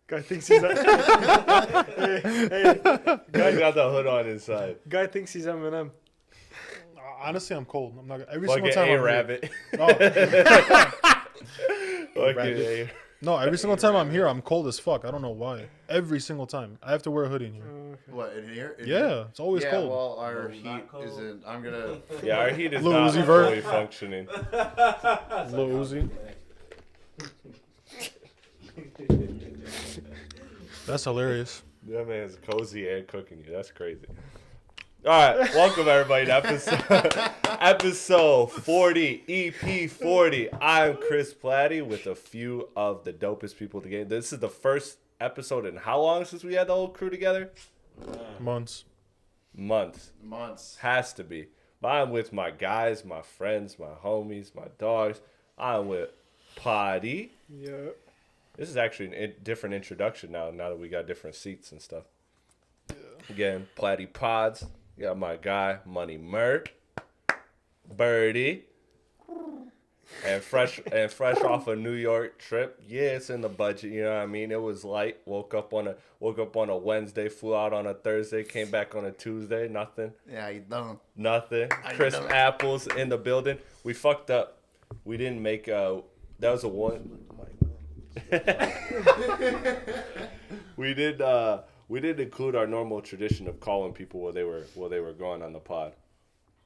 Guy thinks he's. Hey, Guy got the hood on his side. Guy thinks he's Eminem. Honestly, I'm cold. I'm not every Fucking single time. A rabbit. Fucking No, every single time I'm here, I'm cold as fuck. I don't know why. Every single time, I have to wear a hoodie in here. Okay. What, in here? Yeah, it's always yeah, cold. well, our No, heat not cold. isn't. I'm gonna. Yeah, our heat is Lil not Uzi Vert. fully functioning. Lil Uzi. That's hilarious. That man's cozy and cooking you. That's crazy. All right, welcome everybody to episode 40, EP 40. I'm Chris Platte with a few of the dopest people in the game. This is the first episode in how long since we had the whole crew together? Months. Months. Has to be. But I'm with my guys, my friends, my homies, my dogs. I'm with Platte. Yeah. This is actually a different introduction now that we got different seats and stuff. Yeah. Again, Platte Pods. You got my guy, Money Mert, Birdie, and fresh off a New York trip. Yeah, it's in the budget. You know what I mean? It was light. Woke up on a Wednesday, flew out on a Thursday, came back on a Tuesday. Nothing. Yeah, you don't. Nothing. Crisp apples in the building. We fucked up. We didn't make that was a one. We didn't include our normal tradition of calling people while they were going on the pod,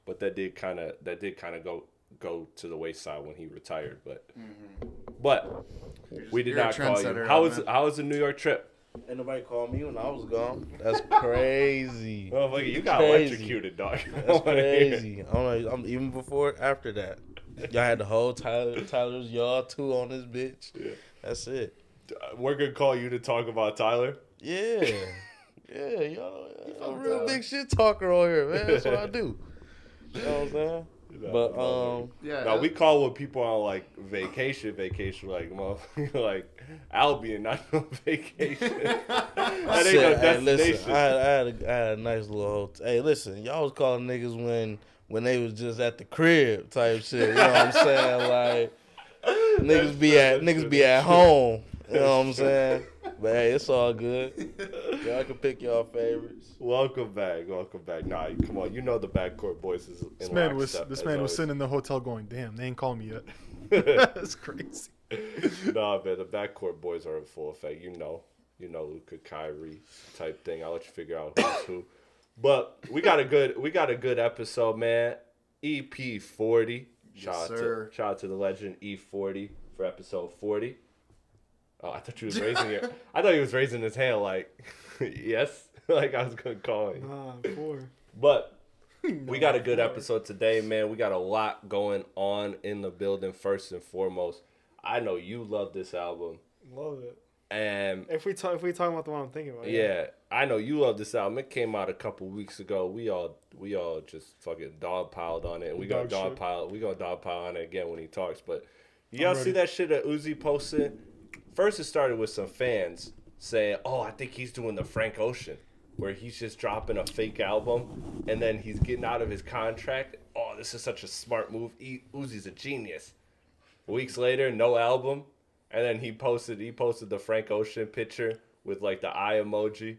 but that did kind of go to the wayside when he retired. But we did not call you. How was the New York trip? Ain't nobody called me when I was gone. That's crazy. Oh, fuck it, you got electrocuted, dog. That's crazy. I don't know. I'm even before, after that, y'all had the whole Tyler's y'all too on this bitch. Yeah. That's it. We're gonna call you to talk about Tyler. Yeah, y'all. I'm a real big shit talker on here, man. That's what I do. You know what I'm saying? But Yeah. no, we call when people on like vacation, like motherfucker, like Albion, not no vacation. That ain't no destination. Listen, I had a nice little hotel. Hey, listen, y'all was calling niggas when they was just at the crib type shit. You know what I'm saying? Like niggas be at home. You know what I'm saying? But hey, it's all good. Y'all can pick y'all favorites. Welcome back. Nah, come on. You know the backcourt boys is in This man was always. sitting in the hotel going, "Damn, they ain't calling me yet." That's crazy. Nah, man, the backcourt boys are in full effect. You know, Luka, Kyrie type thing. I'll let you figure out who's who. But we got a good episode, man. EP 40. Yes, sir. Shout out to the legend E40 for episode 40. Oh, I thought he was raising his hand like, yes, like I was gonna call him. Four. But we got a good episode today, man. We got a lot going on in the building. First and foremost, I know you love this album. Love it. And if we talk about the one I'm thinking about. Yeah, I know you love this album. It came out a couple weeks ago. We all just fucking dogpiled on it, and we gonna dogpile on it again when he talks. But y'all see that shit that Uzi posted? First, it started with some fans saying, "Oh, I think he's doing the Frank Ocean, where he's just dropping a fake album, and then he's getting out of his contract. Oh, this is such a smart move. Uzi's a genius." Weeks later, no album, and then he posted the Frank Ocean picture with like the eye emoji.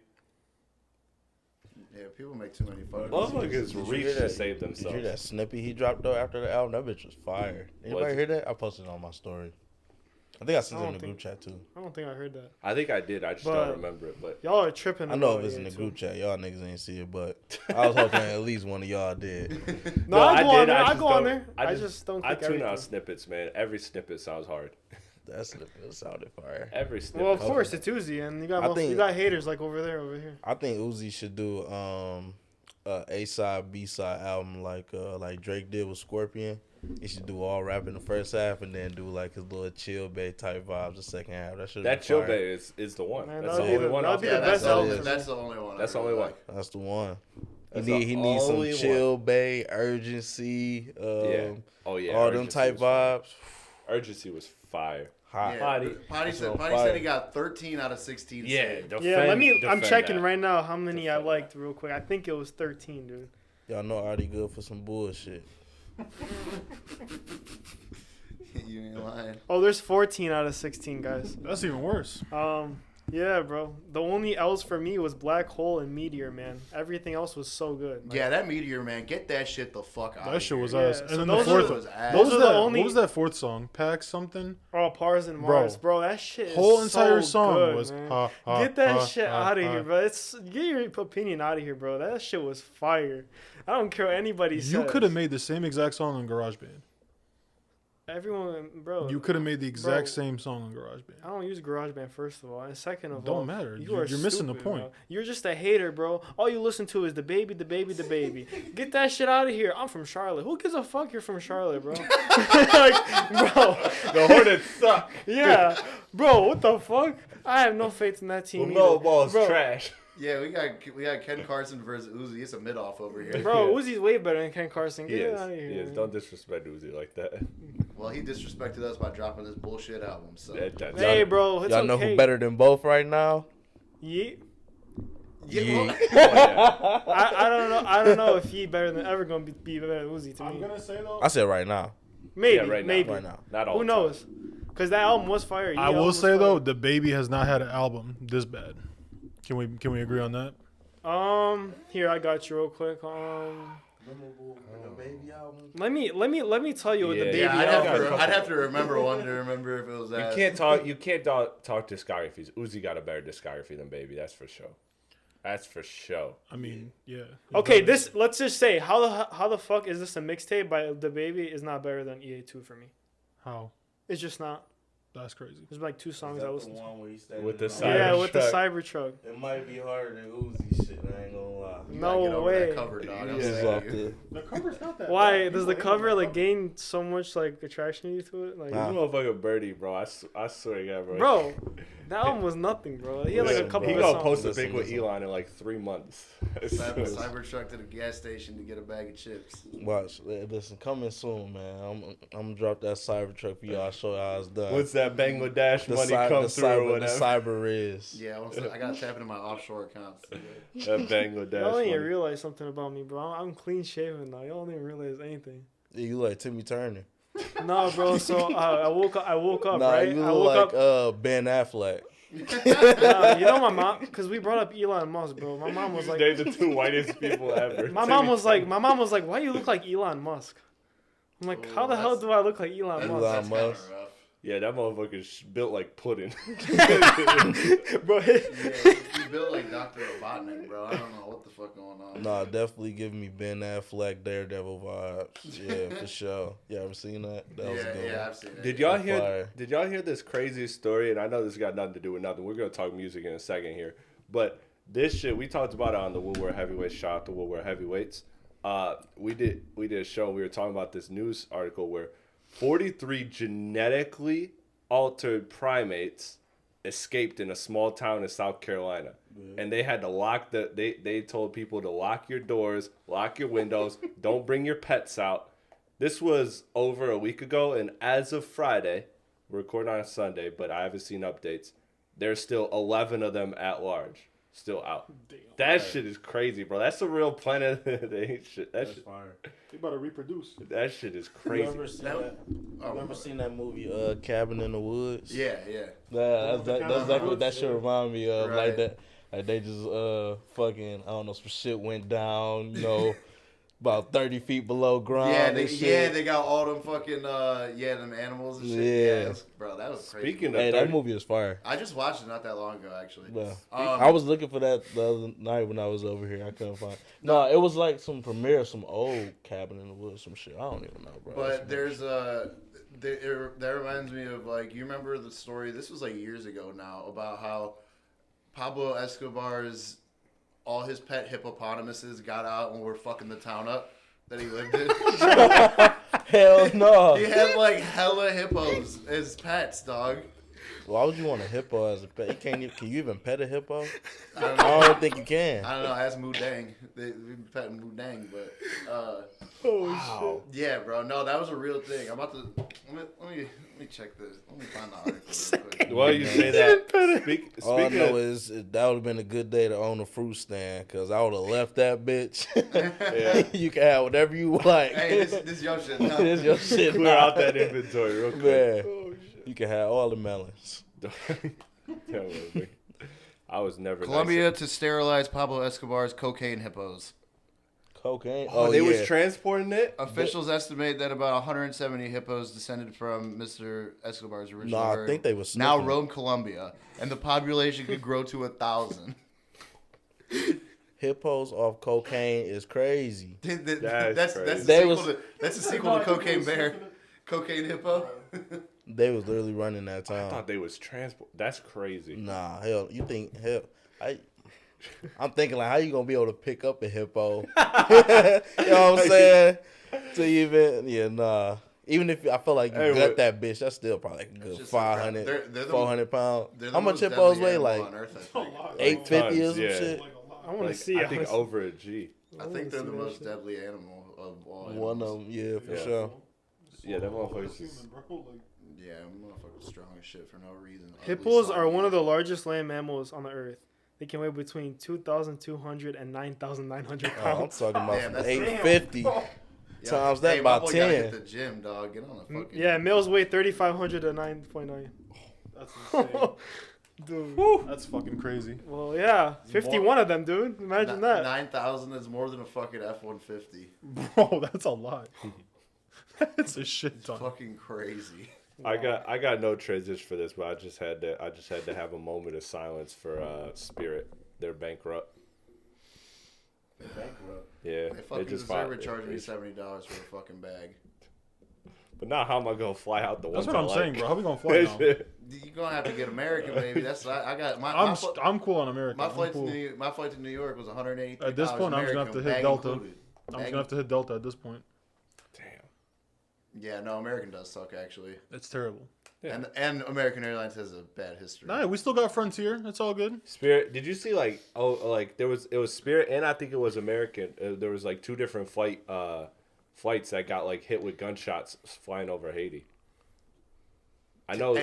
Yeah, people make too many photos. Motherfuckers reach to save Did you themselves. hear that snippet he dropped though after the album? That bitch was fire. Anybody hear that? I posted it on my story. I think I sent it in the group chat too. I don't think I heard that. I think I did. I just don't remember it. But y'all are tripping. I know if it's in the group chat. Y'all niggas ain't see it, but I was hoping at least one of y'all did. No, I go on there. I just don't I think tune out snippets, man. Every snippet sounds hard. That snippet sounded fire. Every snippet. Well, of course, it's Uzi, and you got haters like over here. I think Uzi should do A side, B side album like Drake did with Scorpion. He should do all rap in the first half and then do like his little chill bay type vibes the second half. That chill bay is the one. Man, that's the only one. That'd be the best album. That's the only one. That's the only one. That's the one. He needs some chill bay, urgency, all them type vibes. Urgency was fire. Hot. Yeah. Potty said he got 13 out of 16. Yeah, I'm checking right now how many I liked real quick. I think it was 13, dude. Y'all know Artie good for some bullshit. You ain't lying. Oh, there's 14 out of 16, guys. That's even worse. Yeah, bro. The only else for me was Black Hole and Meteor, man. Everything else was so good. Yeah, that Meteor, man. Get that shit the fuck out. That shit was Yeah, ass. so And then the those fourth are- one. was ass. What was those are that? the only- What was that fourth song? Pack something. Oh, Pars and Bro. Mars, bro. That shit is Whole entire so song good, was. man. Ha, ha, Get that ha, shit ha, out of ha. here, bro. Get your opinion out of here, bro. That shit was fire. I don't care what anybody says. You could have made the same exact song on GarageBand. Everyone, bro. You could have made the exact Bro. same song on GarageBand. I don't use GarageBand, first of all. And second of Don't all, matter. You You're- are you're missing the stupid, point. bro. You're just a hater, bro. All you listen to is the baby, the baby, the baby. Get that shit out of here. I'm from Charlotte. Who gives a fuck you're from Charlotte, bro? Like, bro. The Hornets suck. Yeah. Bro, what the fuck? I have no faith in that team Well, either. no ball's Bro. trash. Yeah, we got Ken Carson versus Uzi. It's a mid off over here. Bro, Yeah. Uzi's way better than Ken Carson. He Get is. out of here. He is. man. Don't disrespect Uzi like that. Well, he disrespected us by dropping this bullshit album. So That's Hey, bro, it's Y'all know okay. who better than both right now? Yeet. Yeah. Oh, yeah. I don't know if he better than ever gonna be better than Uzi to me. say though. I said right now. Maybe, Yeah, right now, maybe. Right now. Not all Who the time. knows? Because that album was fire. I will say though, the baby has not had an album this bad. Can we agree on that? Here I got you real quick. Let me tell you what the Yeah. baby yeah, album. I'd have to remember one to remember if it was You that. can't talk discographies. Uzi got a better discography than Baby. That's for sure. That's for sure. I mean, yeah. Okay, let's just say how the fuck is this a mixtape by the baby is not better than EA2 for me. How? It's just not. That's crazy. There's like two songs I listened to. With the Yeah, with the Cybertruck. Cybertruck. It might be harder than Uzi shit. I ain't gonna lie. You gotta get No over that way. cover, dog. I'm This is saying off you. the. The cover's not that. Why does the cover like gain so much like attraction to it? Like, Nah. This motherfucker Birdie, bro. I swear to God, bro. bro, that album was nothing, bro. He had like a Listen, couple He of gonna songs. post a Listen, pic with listen. Elon in like 3 months. Cybertruck to the gas station to get a bag of chips. Watch, listen, coming soon, man. I'm gonna drop that Cybertruck for y'all. Show y'all how it's done. Once that Bangladesh the money cy- come the through or cyber, the whatever. cyber is. Yeah, I gotta tap into my offshore accounts. That Bangladesh Y'all didn't even money. realize something about me, bro. I'm clean shaven now. Y'all didn't realize anything. Yeah, you like Timmy Turner. Nah, bro. So I woke up, Nah, right? you I look woke like up. Ben Affleck. Nah, you know my mom, because we brought up Elon Musk, bro. My mom was like, They're the two whitest people ever. my mom was like, why you look like Elon Musk? I'm like, how the hell do I look like Elon Musk? Elon Musk. rough. Yeah, that motherfucker's built like pudding. Bro, Yeah, you built like Dr. Robotnik, bro. I don't know what the fuck going on. Nah, definitely give me Ben Affleck Daredevil vibes. Yeah, for sure. You ever seen that? That was a good Yeah, one. I've seen it. Did y'all Fire. hear this crazy story? And I know this got nothing to do with nothing. We're gonna talk music in a second here. But this shit, we talked about it on the Woodward Heavyweights. Shout out to Woodward Heavyweights. We did a show. We were talking about this news article where 43 genetically altered primates escaped in a small town in South Carolina. And they had to lock they told people to lock your doors, lock your windows, don't bring your pets out. This was over a week ago, and as of Friday, we're recording on a Sunday, but I haven't seen updates. There's still 11 of them at large, still out. That shit is crazy, bro. That's a real Planet of the Apes shit. fire. They about to reproduce. That shit is You crazy. ever seen That- that? Oh, You ever seen that movie, Cabin in the Woods? Yeah. Yeah, that's exactly what that shit remind me of. Right. Like that, like they just fucking, I don't know, some shit went down, you know, about 30 feet below ground. Yeah, and shit. they got all them fucking them animals and shit. Yeah. Bro, that was crazy. Speaking Hey, of that 30, movie is fire. I just watched it not that long ago, actually. Yeah. Um, I was looking for that the other night when I was over here. I couldn't find. No, it was like some premiere, of some old Cabin in the Woods, some shit. I don't even know, bro. But there's that reminds me of, like, you remember the story, this was like years ago now, about how Pablo Escobar's all his pet hippopotamuses got out and were fucking the town up that he lived in. hell no. He had like hella hippos as pets, dog. Why would you want a hippo as a pet? You can't. Can you even pet a hippo? I don't I know. don't think you can. I don't know. Ask Moodang. We've been petting Moodang, but wow. yeah, bro. No, that was a real thing. I'm about to let me check this. Let me find the article real quick. Well, you say that. All I Speaking know of, is that would have been a good day to own a fruit stand, because I would have left that bitch. yeah, You can have whatever you like. Hey, this your shit. No. This your shit. clear out that inventory real quick. Man, you can have all the melons. That was me. I was never Colombia nice. to sterilize Pablo Escobar's cocaine hippos. Cocaine. Oh, they was transporting it? Officials estimate that about 170 hippos descended from Mr. Escobar's original No, I herd think they was now sniffing. roam Colombia, and the population could grow to 1,000. Hippos off cocaine is crazy. That's a They sequel to Cocaine Bear. Cocaine Hippo. They was literally running that I time. thought they was transport. That's crazy. Nah, hell, you think I'm thinking like, how you gonna be able to pick up a hippo? You know what I'm saying? To even, even if I feel like you gut that bitch, that's still probably like a good 500, 400 pounds. How much hippos weigh? Like 850 or some shit. I want to Like, see. I think over a G. I think they're the most deadly animal of all animals. One of them, yeah, for sure. Yeah, that motherfucker's just... Yeah, motherfuckers strong as shit for no reason. Hippos are one of the largest land mammals on the earth. They can weigh between 2,200 and 9,900 I'm pounds. talking about Damn, from that's 850 times that hey, about my boy gotta 10. hit the gym, dog. Get on the fucking. Yeah, males weigh 3,500 to 9.9. That's insane. Dude. That's fucking crazy. Well, yeah. 51 of them, dude. Imagine that. 9,000 is more than a fucking F-150. Bro, that's a lot. That's a shit ton. Fucking crazy. I got no transition for this, but I just had to have a moment of silence for Spirit. They're bankrupt. Yeah, They fucking just deserve filed- it, charging me $70 for a fucking bag. But now how am I gonna fly out the That's ones what I'm I saying, like? bro. How we gonna fly now? You're gonna have to get American, baby. That's I got my. I'm cool on American. My I'm flight cool. to New York was $183. At this point, I'm just gonna have to hit bag Delta. included. I'm just gonna have to hit Delta at this point. Damn. Yeah, no, American does suck actually, It's terrible. Yeah. and American Airlines has a bad history. Nah, we still got Frontier. It's all good. Spirit. Did you see it was Spirit and I think it was American. There was like two different flights that got like hit with gunshots flying over Haiti. I know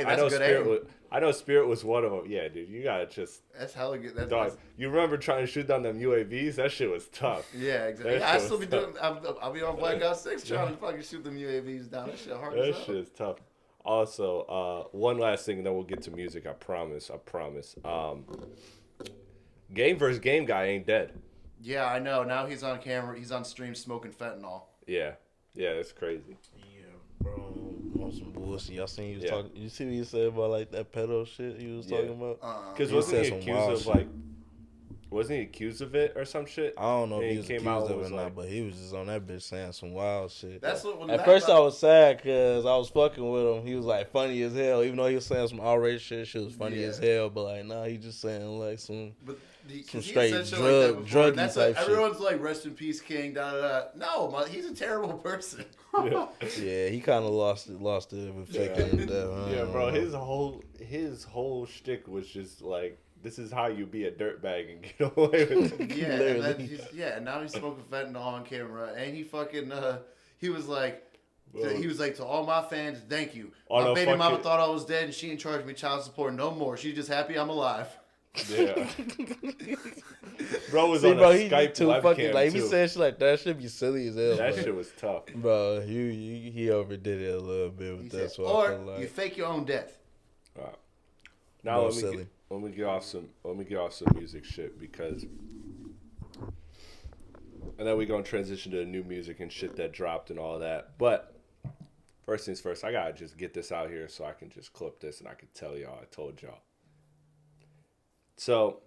Spirit was one of them. Yeah, dude, you gotta just. That's hella good. Dog, you remember trying to shoot down them UAVs? That shit was tough. Yeah, exactly. That Yeah, I shit still was be doing. I'll be on Black Ops 6 trying to fucking shoot them UAVs down. That shit hard That as hell. shit is tough. Also, one last thing, and then we'll get to music. I promise. Game versus Game guy ain't dead. Yeah, I know. Now he's on camera. He's on stream smoking fentanyl. Yeah, it's crazy. Yeah, bro. On some bullshit. Y'all seen he was Yeah. talking? You see what he said about like that pedo shit he was talking about? Because He wasn't said he some accused wild of shit. like? Wasn't he accused of it or some shit? I don't know And if he was came accused out of and it was or not, like- but he was just on that bitch saying some wild shit. That's what. When At that first, about- I was sad because I was fucking with him. He was like funny as hell, even though he was saying some outrageous shit. Shit was funny as hell, but like, nah, he just saying like some. But Some he straight said shit drug- like that before, and druggy that's type like, shit. everyone's like, rest in peace, King. Da da da. No, he's a terrible person. Yeah, he kind of lost it with faking death. Yeah, bro. His whole shtick was just like, this is how you be a dirtbag and get away with it. Yeah, and Literally. then and now he's smoking fentanyl on camera, and he fucking he was like. Bro. He was like, to all my fans, thank you. On My a baby mama fucking- thought I was dead, and she ain't charged me child support no more. She's just happy I'm alive. Yeah. Bro was See, on bro, a he Skype just too webcam fucking like. If he too. said shit like that, should be silly as hell. That bro. shit was tough. Bro, he overdid it a little bit He with said, that. So I or feel like you fake your own death. Right. Now Bro, let me silly. get off some music shit because, and then we gonna transition to the new music and shit that dropped and all that. But first things first, I gotta just get this out here so I can just clip this and I can tell y'all I told y'all. So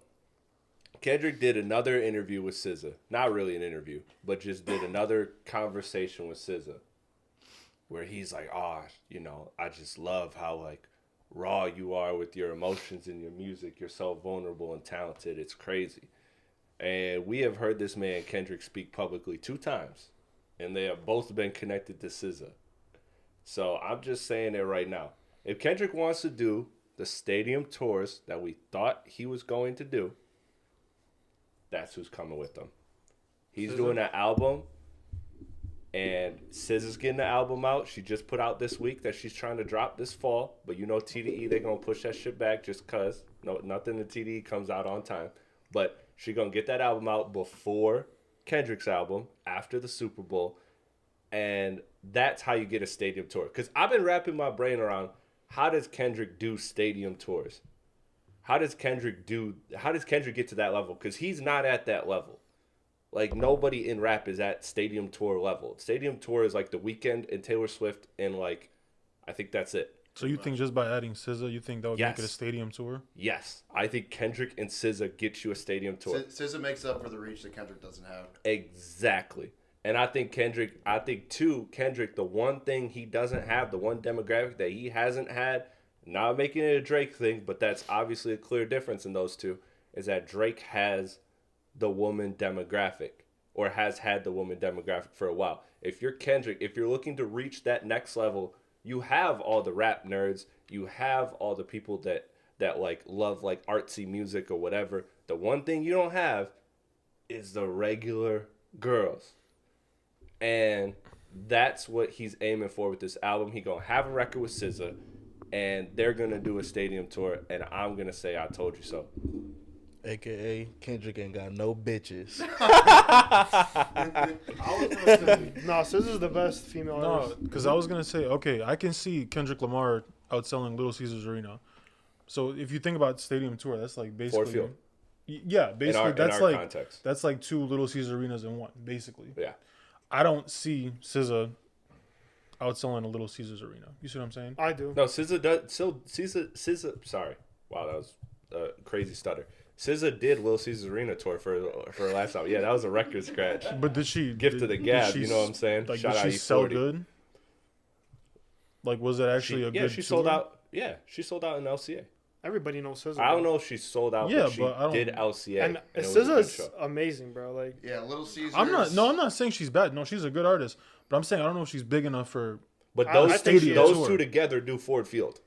Kendrick did another interview with SZA. Not really an interview, but just did another conversation with SZA where he's like, I just love how like raw you are with your emotions and your music. You're so vulnerable and talented. It's crazy. And we have heard this man, Kendrick, speak publicly 2 times. And they have both been connected to SZA. So I'm just saying it right now. If Kendrick wants to do the stadium tours that we thought he was going to do, that's who's coming with them. He's doing an album, and SZA's getting the album out. She just put out this week that she's trying to drop this fall. But you know TDE, they're going to push that shit back just because. No, nothing in TDE comes out on time. But she's going to get that album out before Kendrick's album, after the Super Bowl. And that's how you get a stadium tour. Because I've been wrapping my brain around, how does Kendrick do stadium tours? How does Kendrick get to that level? Because he's not at that level. Like, nobody in rap is at stadium tour level. Stadium tour is like The Weeknd and Taylor Swift, and like, I think that's it. So you think just by adding SZA, you think that would make it a stadium tour? Yes. I think Kendrick and SZA get you a stadium tour. SZA makes up for the reach that Kendrick doesn't have. Exactly. And I think Kendrick, the one thing he doesn't have, the one demographic that he hasn't had, not making it a Drake thing, but that's obviously a clear difference in those two, is that Drake has the woman demographic, or has had the woman demographic for a while. If you're Kendrick, if you're looking to reach that next level, you have all the rap nerds, you have all the people that like love like artsy music or whatever. The one thing you don't have is the regular girls. And that's what he's aiming for with this album. He gonna have a record with SZA, and they're gonna do a stadium tour, and I'm gonna say I told you so. AKA Kendrick ain't got no bitches. No, SZA's the best female No, artist. because I was gonna say, okay, I can see Kendrick Lamar outselling Little Caesars Arena. So if you think about stadium tour, that's like basically Ford Field. Yeah, basically in that's our like context. that's like 2 Little Caesar arenas in one, basically. Yeah. I don't see SZA outselling a Little Caesars arena. You see what I'm saying? I do. No, SZA does. SZA. Sorry. Wow, that was a crazy stutter. SZA did Lil Caesars Arena tour for her last album. Yeah, that was a record scratch. But did she Gift of the Gab, you know what I'm saying? Like, Shout did out she sell E40. good? Like, was it actually a good? She sold tour? out. Yeah, she sold out in LCA. Everybody knows SZA. I don't know if she sold out, Yeah, but she but I don't- did LCA. And it was a good SZA's show. amazing, bro. Like, Yeah, Little Caesars. I'm not saying she's bad. No, she's a good artist. But I'm saying I don't know if she's big enough for. But I those think she those is. two together do Ford Field.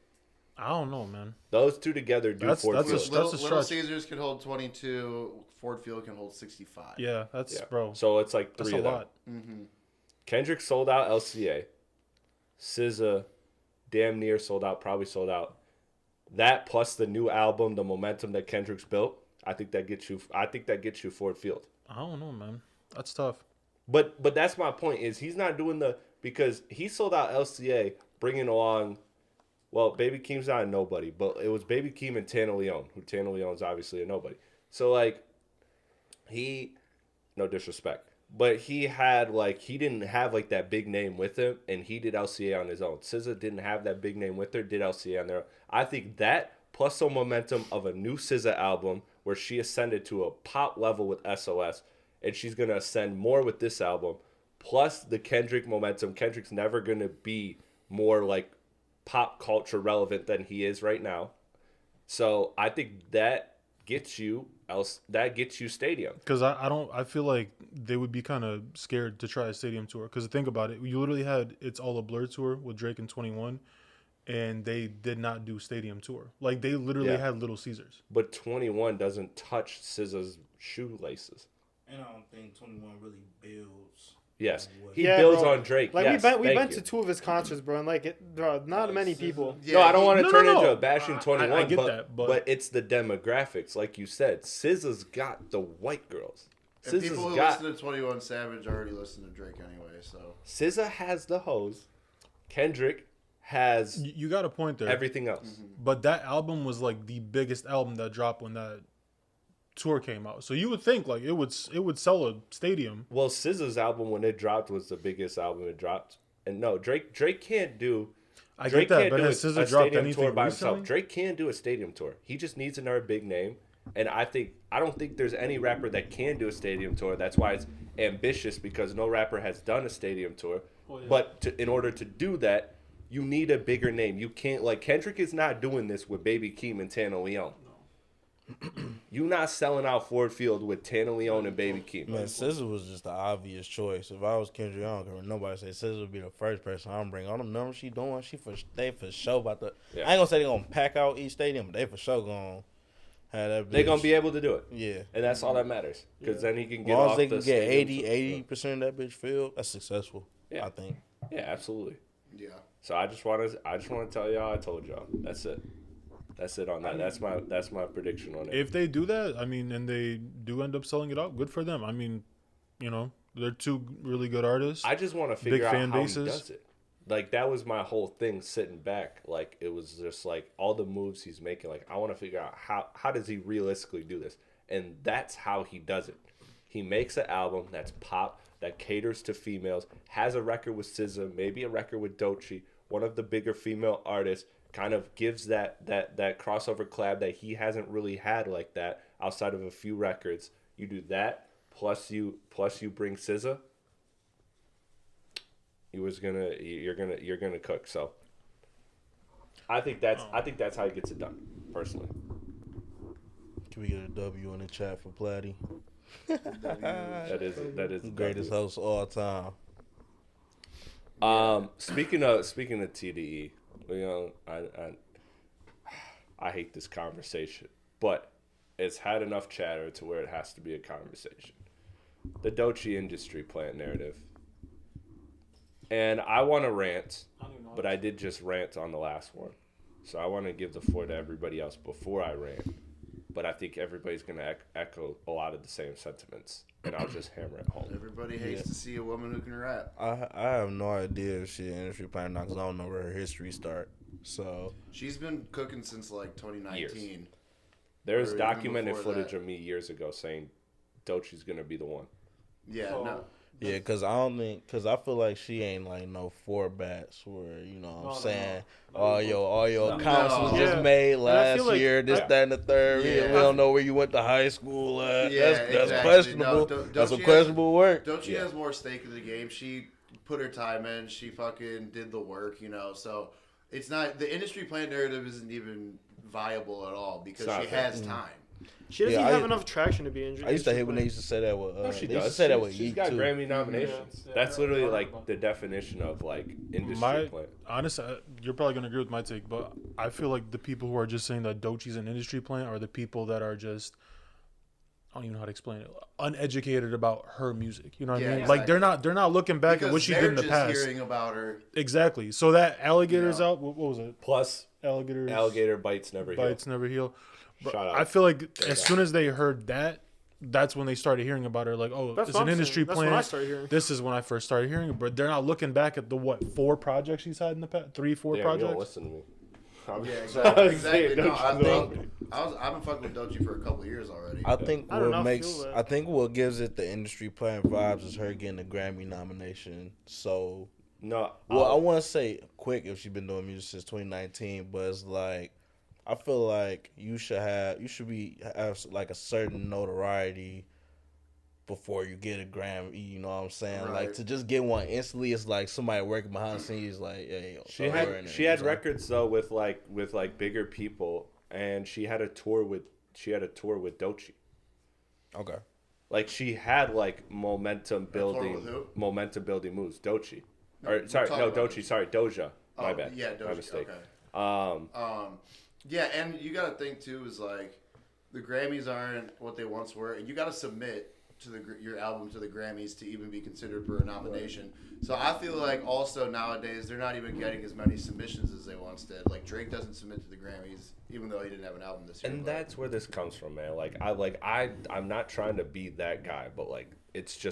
I don't know, man. Those two together do That's- Ford that's a Field. stretch. Little Caesars can hold 22. Ford Field can hold 65. Yeah, that's Yeah. bro. So it's like That's three a of them. lot. Mm-hmm. Kendrick sold out LCA. SZA damn near sold out, probably sold out. That plus the new album, the momentum that Kendrick's built, I think that gets you Ford Field. I don't know, man. That's tough. But that's my point, is he's not doing because he sold out LCA, bringing along, well, Baby Keem's not a nobody, but it was Baby Keem and Tana Leone, who Tana Leone's obviously a nobody. So like, no disrespect, but he didn't have like that big name with him, and he did LCA on his own. SZA didn't have that big name with her, did LCA on their own. I think that plus some momentum of a new SZA album where she ascended to a pop level with SOS, and she's gonna ascend more with this album, plus the Kendrick momentum. Kendrick's never gonna be more like pop culture relevant than he is right now. So I think that gets you stadium. Because I feel like they would be kind of scared to try a stadium tour. Because think about it, you literally had It's All a Blur tour with Drake and 21, and they did not do stadium tour. Like they literally had Little Caesars. But 21 doesn't touch SZA's shoelaces. And I don't think 21 really builds. Yes, he Yeah, builds bro. on Drake. Like yes, we thank been you. to 2 of his concerts, bro, and like, bro, not many people. No, I don't want to No, turn no, no. into a bashing 21, I get but, that, but- but it's the demographics, like you said. SZA's got the white girls. And people SZA's who got listen to 21 Savage already listen to Drake anyway, so. SZA has the hoes. Kendrick has You got a point there. everything else. But that album was like the biggest album that dropped when that tour came out. So you would think like it would sell a stadium. Well, SZA's album when it dropped was the biggest album it dropped. And no, Drake can't do. I Drake get that, can't but do has a SZA dropped stadium anything tour by recently? himself. Drake can do a stadium tour. He just needs another big name. And I don't think there's any rapper that can do a stadium tour. That's why it's ambitious, because no rapper has done a stadium tour. Oh, yeah. But in order to do that, you need a bigger name. You can't, like, Kendrick is not doing this with Baby Keem and Tana Leone. You're not selling out Ford Field with Tana Leone and Baby Keem. Man, SZA was just the obvious choice. If I was Kendrick, I don't care what nobody say. SZA would be the first person I'm bringing. All them numbers she doing, they for sure about to. Yeah. I ain't gonna say they gonna pack out each stadium, but they for sure gonna have that. They're bitch. going to be able to do it. Yeah. And that's all that matters. Because then he can As get long off as they the can get stadium. 80% of that bitch filled, that's successful. Yeah. I think. Yeah, absolutely. Yeah. So I just want to tell y'all, I told y'all. That's it. That's it on that. That's my prediction on it. If they do that, I mean, and they do end up selling it out, good for them. I mean, you know, they're 2 really good artists. I just want to figure out fan how bases. he does it. like that was my whole thing sitting back. Like it was just like all the moves he's making. Like I want to figure out how does he realistically do this, and that's how he does it. He makes an album that's pop, that caters to females, has a record with SZA, maybe a record with Doechii, one of the bigger female artists, kind of gives that crossover collab that he hasn't really had like that outside of a few records. You do that, plus you bring SZA, you're gonna cook. So I think that's how he gets it done, personally. Can we get a W in the chat for Platte? That is greatest host of all time. Speaking of TDE, you know, I hate this conversation, but it's had enough chatter to where it has to be a conversation. The Doechii industry plant narrative. And I want to rant, but I did just rant on the last one. So I want to give the floor to everybody else before I rant. But I think everybody's going to echo a lot of the same sentiments. And I'll just hammer it home. Everybody hates to see a woman who can rap. I have no idea if she's an industry planner now because I don't know where her history start. So she's been cooking since like 2019. Years. There's documented footage that. of me years ago saying Doechii's going to be the one. Yeah, no. Yeah, because I feel like she ain't like no four bats where, you know what I'm saying, all your accounts was just made last year, this, that, and the third. Yeah. We don't know where you went to high school at. Yeah, that's questionable. That's some questionable work. Doechii has more stake in the game. She put her time in. She fucking did the work, you know. So it's not, the industry plant narrative isn't even viable at all because she has time. She doesn't have enough traction to be injured. I used to hate when they used to say that with. No, she they does. Used to say that with she's got too. Grammy nominations. Yeah. That's literally like the definition of like industry plant. Honestly, you're probably gonna agree with my take, but I feel like the people who are just saying that Doechii's an industry plant are the people that are just, I don't even know how to explain it, uneducated about her music. You know what I mean? Exactly. Like they're not looking back at what she did in the past. Hearing about her. Exactly. So that alligator's out. What was it? Plus, alligator bites never heal. But Shout out. I feel like as soon as they heard that, that's when they started hearing about her. Like, oh, it's an industry That's plant. when I started hearing. This is when I first started hearing it. But they're not looking back at the 4 projects she's had in the past, 4 You projects. don't listen to me. Yeah, exactly. No, I've been fucking with Doechii for a couple of years already. I think I don't what know, makes feel that. I think what gives it the industry plant vibes is her getting a Grammy nomination. So No. I want to say quick if she's been doing music since 2019, but it's like I feel like you should have like a certain notoriety before you get a Grammy. You know what I'm saying? Right. Like to just get one instantly, it's like somebody working behind the scenes. Like, hey, She had records though with bigger people, and she had a tour with Doechii. Okay. Like she had like momentum building moves. Doechii. Doja. My bad. Yeah, Doechii. My mistake. Okay. Yeah, and you got to think too is like the Grammys aren't what they once were, and you got to submit to your album to the Grammys to even be considered for a nomination. So I feel like also nowadays they're not even getting as many submissions as they once did. Like Drake doesn't submit to the Grammys even though he didn't have an album this year. And that's where this comes from, man. I'm not trying to be that guy, but like it's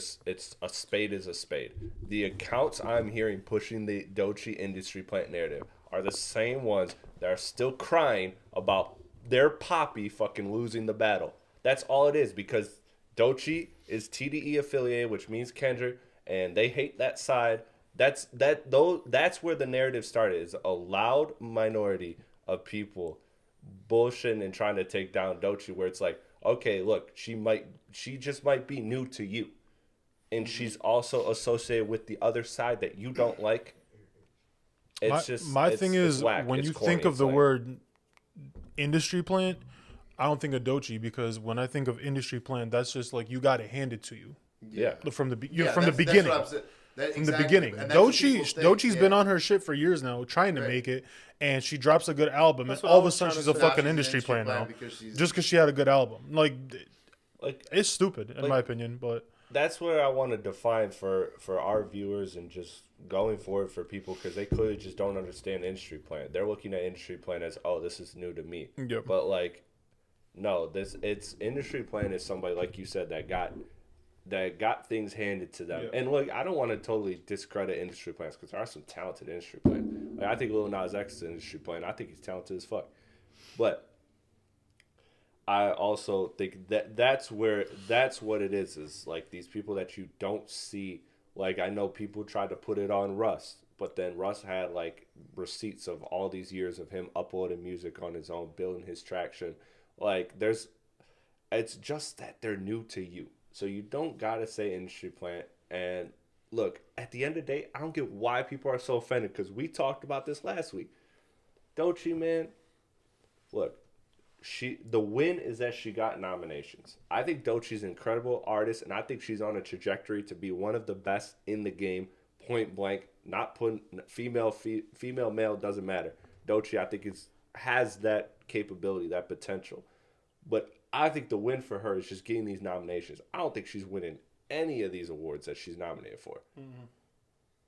a spade is a spade. The accounts I'm hearing pushing the Doechii industry plant narrative are the same ones that are still crying about their poppy fucking losing the battle. That's all it is, because Doechii is TDE affiliated, which means Kendrick, and they hate that side. That's where the narrative started. Is a loud minority of people bullshitting and trying to take down Doechii, where it's like, okay, look, she just might be new to you, and she's also associated with the other side that you don't like. My thing is, when you think of the word industry plant, I don't think of Doechii, because when I think of industry plant, that's just like you got it handed to you. Yeah. From the beginning. From the beginning. Doechii's been on her shit for years now, trying to make it, and she drops a good album, and all of a sudden she's a fucking industry plant now, just because she had a good album. Like it's stupid in my opinion, but that's where I want to define for our viewers and just going forward for people, because they clearly just don't understand industry plant. They're looking at industry plant as, oh, this is new to me. Yep. But like, no, it's industry plant is somebody, like you said, that got that got things handed to them. Yeah. And look, I don't want to totally discredit industry plants because there are some talented industry plants. Like, I think Lil Nas X is an industry plant. I think he's talented as fuck. But I also think that's what it is like these people that you don't see. Like, I know people tried to put it on Russ, but then Russ had like receipts of all these years of him uploading music on his own, building his traction. Like, it's just that they're new to you. So you don't gotta say industry plant. And look, at the end of the day, I don't get why people are so offended because we talked about this last week. Doechii, man, look, the win is that she got nominations. I think Doechii's an incredible artist, and I think she's on a trajectory to be one of the best in the game, point blank. Not putting female, male, doesn't matter. Doechii, I think, has that capability, that potential. But I think the win for her is just getting these nominations. I don't think she's winning any of these awards that she's nominated for. Mm-hmm.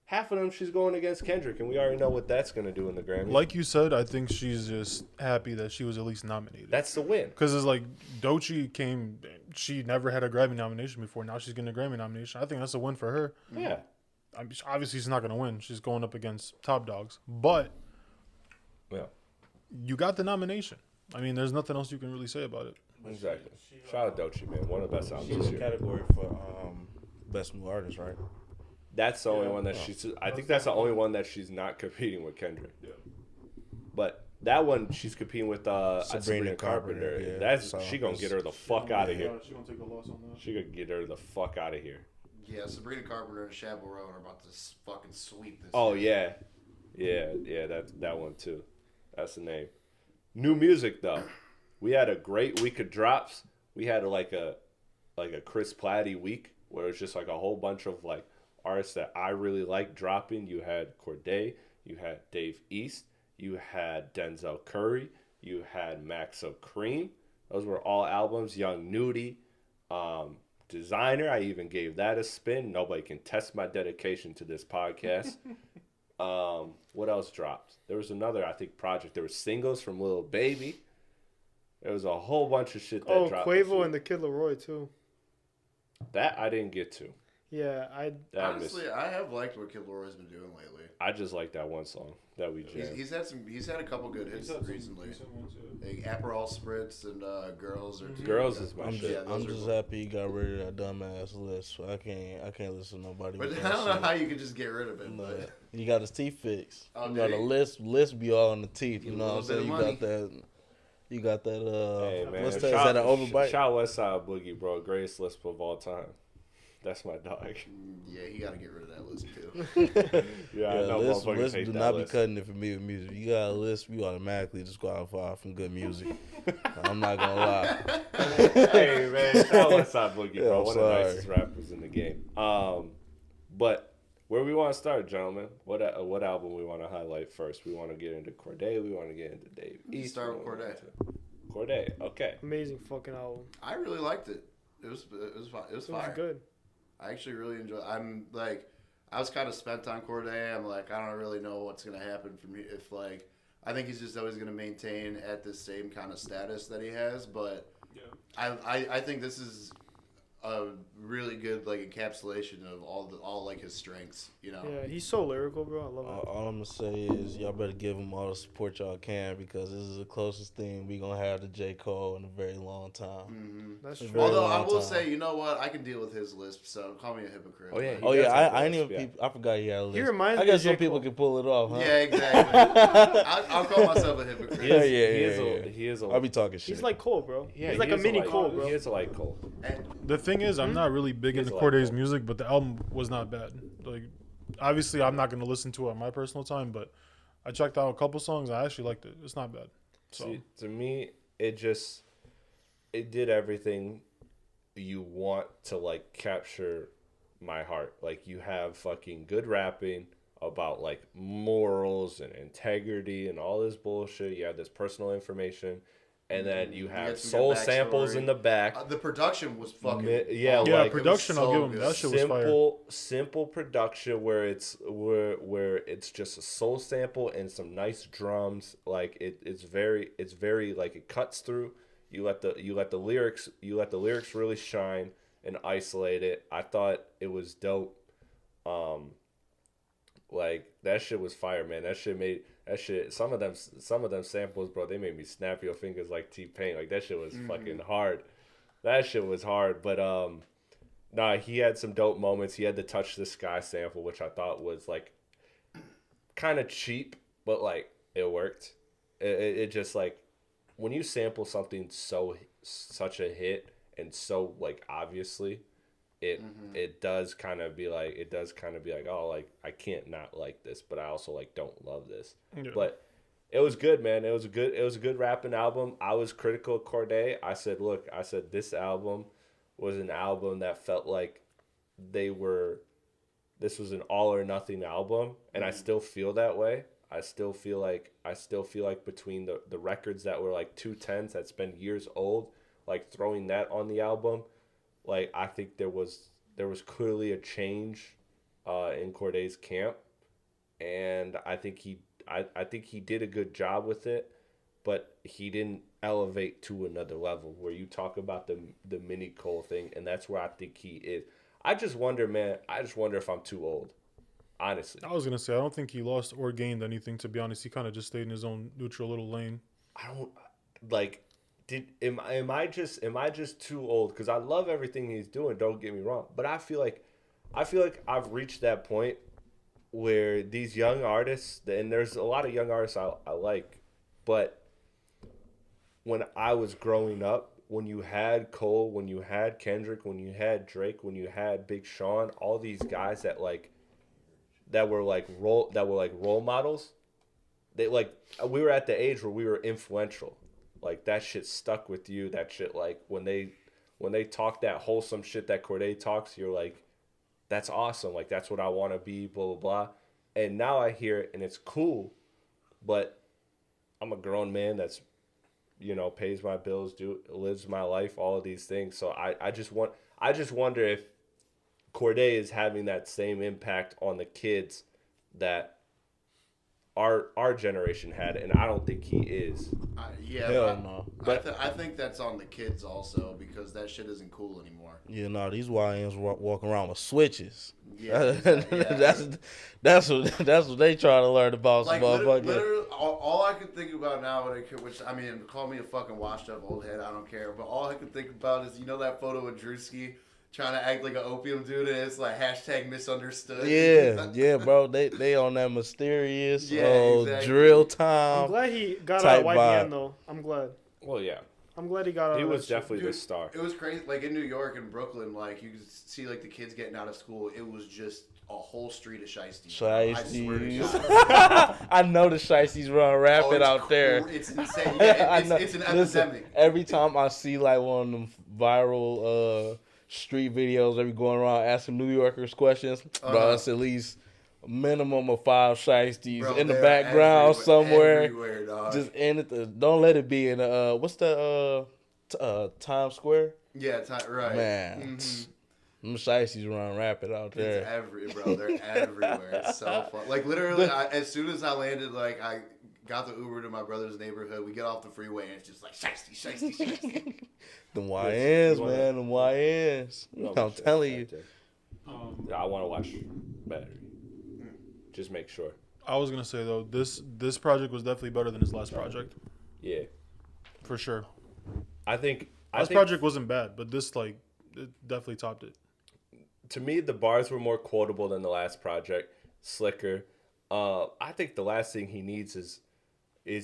Half of them she's going against Kendrick, and we already know what that's going to do in the Grammys. Like you said, I think she's just happy that she was at least nominated. That's the win. Because it's like Doechii she never had a Grammy nomination before. Now she's getting a Grammy nomination. I think that's a win for her. Yeah. Obviously, she's not going to win. She's going up against top dogs. But yeah, you got the nomination. I mean, there's nothing else you can really say about it. Exactly. Shout out Doechii, man. One of the best albums this year. Category for best new artist, right? That's the only one that I think that's the only one that she's not competing with Kendrick. Yeah. But that one she's competing with Sabrina Carpenter. Yeah. That's she gonna get her the fuck out of here. She gonna take a loss on that. She gonna get her the fuck out of here. Yeah, Sabrina Carpenter and Shab Rowan are about to fucking sweep this. Oh yeah, yeah. That one too. That's the name. New music though. We had a great week of drops. We had like a Chris Platte week where it's just like a whole bunch of like artists that I really like dropping. You had Cordae, you had Dave East, you had Denzel Curry, you had Maxo Cream. Those were all albums. Young Nudie, Designer. I even gave that a spin. Nobody can test my dedication to this podcast. What else dropped? There was another, I think, project. There were singles from Lil Baby. There was a whole bunch of shit that dropped. Oh, Quavo and the Kid Laroi too. That I didn't get to. Yeah, honestly, I have liked what Kid Laroi's been doing lately. I just like that one song that we jammed. He's had a couple good hits recently. Like Aperol Spritz and Girls are two. Girls is my shit. I'm just happy you got rid of that dumbass list. I can't listen to nobody. But I don't know how you could just get rid of it. No, but you got his teeth fixed. Oh, you got a list be all in the teeth. You know what I'm saying? You got that. Hey man, what's that? Is that an overbite? Shout Westside Boogie, bro. Greatest lisp of all time. That's my dog. Yeah, you got to get rid of that list too. Yeah, I know list do not be cutting it for me with music. You got a list, you automatically disqualify from good music. I'm not gonna lie. Hey man, shout Westside Boogie, bro. One of the nicest rappers in the game. But where we want to start, gentlemen? What album we want to highlight first? We want to get into Cordae. We want to get into Dave East. Start with Cordae. Cordae, okay. amazing fucking album. I really liked it. It was fire. It was good. I actually really enjoyed. I was kind of spent on Cordae. I'm like, I don't really know what's gonna happen for me. If like, I think he's just always gonna maintain at the same kind of status that he has. But yeah. I think this is a really good like encapsulation of all like his strengths. You know. Yeah, he's so lyrical, bro. I love it. All I'm gonna say is y'all better give him all the support y'all can because this is the closest thing we gonna have to J. Cole in a very long time. Mm-hmm. That's true. Although I will say, you know what, I can deal with his lisp, so call me a hypocrite. Oh yeah. I ain't even. I forgot he had a list. He reminds I me guess of some J. people Cole. can pull it off, huh? Yeah, exactly. I'll call myself a hypocrite. He is. I'll be talking shit. He's like Cole, bro. Yeah, he's like a mini Cole, bro. He is like Cole. The thing is, I'm not really big into like Cordae's Cole. music, but the album was not bad. Like, obviously, I'm not going to listen to it on my personal time, but I checked out a couple songs. I actually liked it. It's not bad. So See, to me, it did everything you want to like capture my heart. Like you have fucking good rapping about like morals and integrity and all this bullshit. You have this personal information. And then you have soul samples in the back. The production was fucking like, production. I'll give him that shit was fire. Simple production where it's just a soul sample and some nice drums. Like it's very like it cuts through. You let the lyrics really shine, and isolate it. I thought it was dope. Like that shit was fire, man. That shit. Some of them samples, bro. They made me snap your fingers like T-Pain. Like that shit was fucking hard. That shit was hard. But nah, he had some dope moments. He had the Touch the Sky sample, which I thought was like kind of cheap, but like it worked. It just like when you sample something such a hit and so like obviously. It does kind of be like oh, like I can't not like this, but I also like don't love this. Yeah. But it was good, man. It was a good rapping album. I was critical of Cordae. I said this album was an album that felt like this was an all or nothing album, and I still feel that way. I still feel like between the records that were like 210s that's been years old, like throwing that on the album. Like I think there was clearly a change in Cordae's camp, and I think he did a good job with it, but he didn't elevate to another level where you talk about the mini Cole thing, and that's where I think he is. I just wonder, man. If I'm too old, honestly. I was gonna say I don't think he lost or gained anything. To be honest, he kind of just stayed in his own neutral little lane. I don't like. Am I just too old? Because I love everything he's doing. Don't get me wrong, but I feel like I've reached that point where these young artists, and there's a lot of young artists I like, but when I was growing up, when you had Cole, when you had Kendrick, when you had Drake, when you had Big Sean, all these guys that were role models, we were at the age where we were influential. Like that shit stuck with you. That shit, like when they talk that wholesome shit that Cordae talks, you're like, that's awesome. Like that's what I want to be. Blah blah blah. And now I hear it and it's cool, but I'm a grown man that's, pays my bills, lives my life, all of these things. So I just wonder if Cordae is having that same impact on the kids that our generation had, and I don't think he is. I think that's on the kids also because that shit isn't cool anymore. Yeah, no, these YNs walking around with switches. Yeah, that's what they try to learn about. Like literally, all I could think about now, which I mean, call me a fucking washed up old head, I don't care. But all I could think about is that photo of Doechii trying to act like an opium dude, and it's like #misunderstood. Yeah, bro. They on that mysterious drill time. I'm glad he got out of YBN though. I'm glad. Well, yeah. I'm glad he got out. He of was that definitely the star. It was crazy. Like in New York and Brooklyn, like you could see like the kids getting out of school. It was just a whole street of shiesties. I swear to God. I know the shiesties run rapid out there. It's insane. Yeah, it's an epidemic. Every time I see like one of them viral street videos, they be going around asking New Yorkers questions. Bro, it's at least a minimum of 5 shiesties in the background somewhere. Just in it. Don't let it be in what's the Times Square? Yeah, right. Man, them shiesties run rapid out there. They're everywhere. It's so fun. Like literally, as soon as I landed, like I got the Uber to my brother's neighborhood. We get off the freeway and it's just like shiesty. Them YNs, man. Them YNs. I'm telling you. I want to watch Battery. Just make sure. I was gonna say though, this project was definitely better than his last project. Yeah, for sure. I think project wasn't bad, but this it definitely topped it. To me, the bars were more quotable than the last project. Slicker. I think the last thing he needs is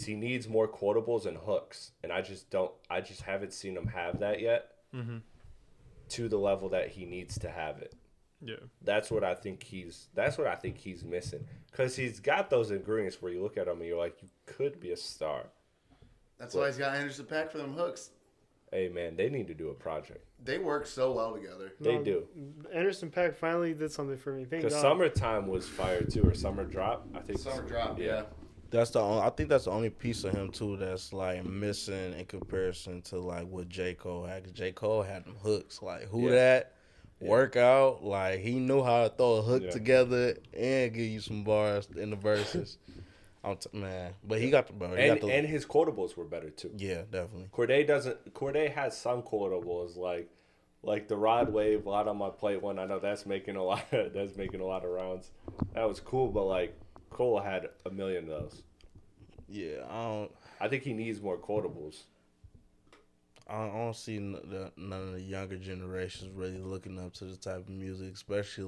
he needs more quotables and hooks, and I just haven't seen him have that yet. To the level that he needs to have it. Yeah, that's what I think he's missing, because he's got those ingredients where you look at him and you're like, you could be a star. That's why he's got Anderson .Paak for them hooks. Hey man, they need to do a project. They work so well together. They do. Anderson .Paak finally did something for me. Thank God. Because Summertime was fire too, or Summer Drop. I think Summer Drop. Yeah. I think that's the only piece of him too that's like missing in comparison to like what J. Cole had. 'Cause J. Cole had them hooks, like workout, like he knew how to throw a hook together and give you some bars in the verses. Man, but he got the bro. And his quotables were better too. Yeah, definitely. Cordae has some quotables like Like the Rod Wave, a lot on my plate one. I know that's making a lot. That's making a lot of rounds. That was cool, but like Cole had a million of those. Yeah, I think he needs more quotables. I don't see none of the younger generations really looking up to this type of music, especially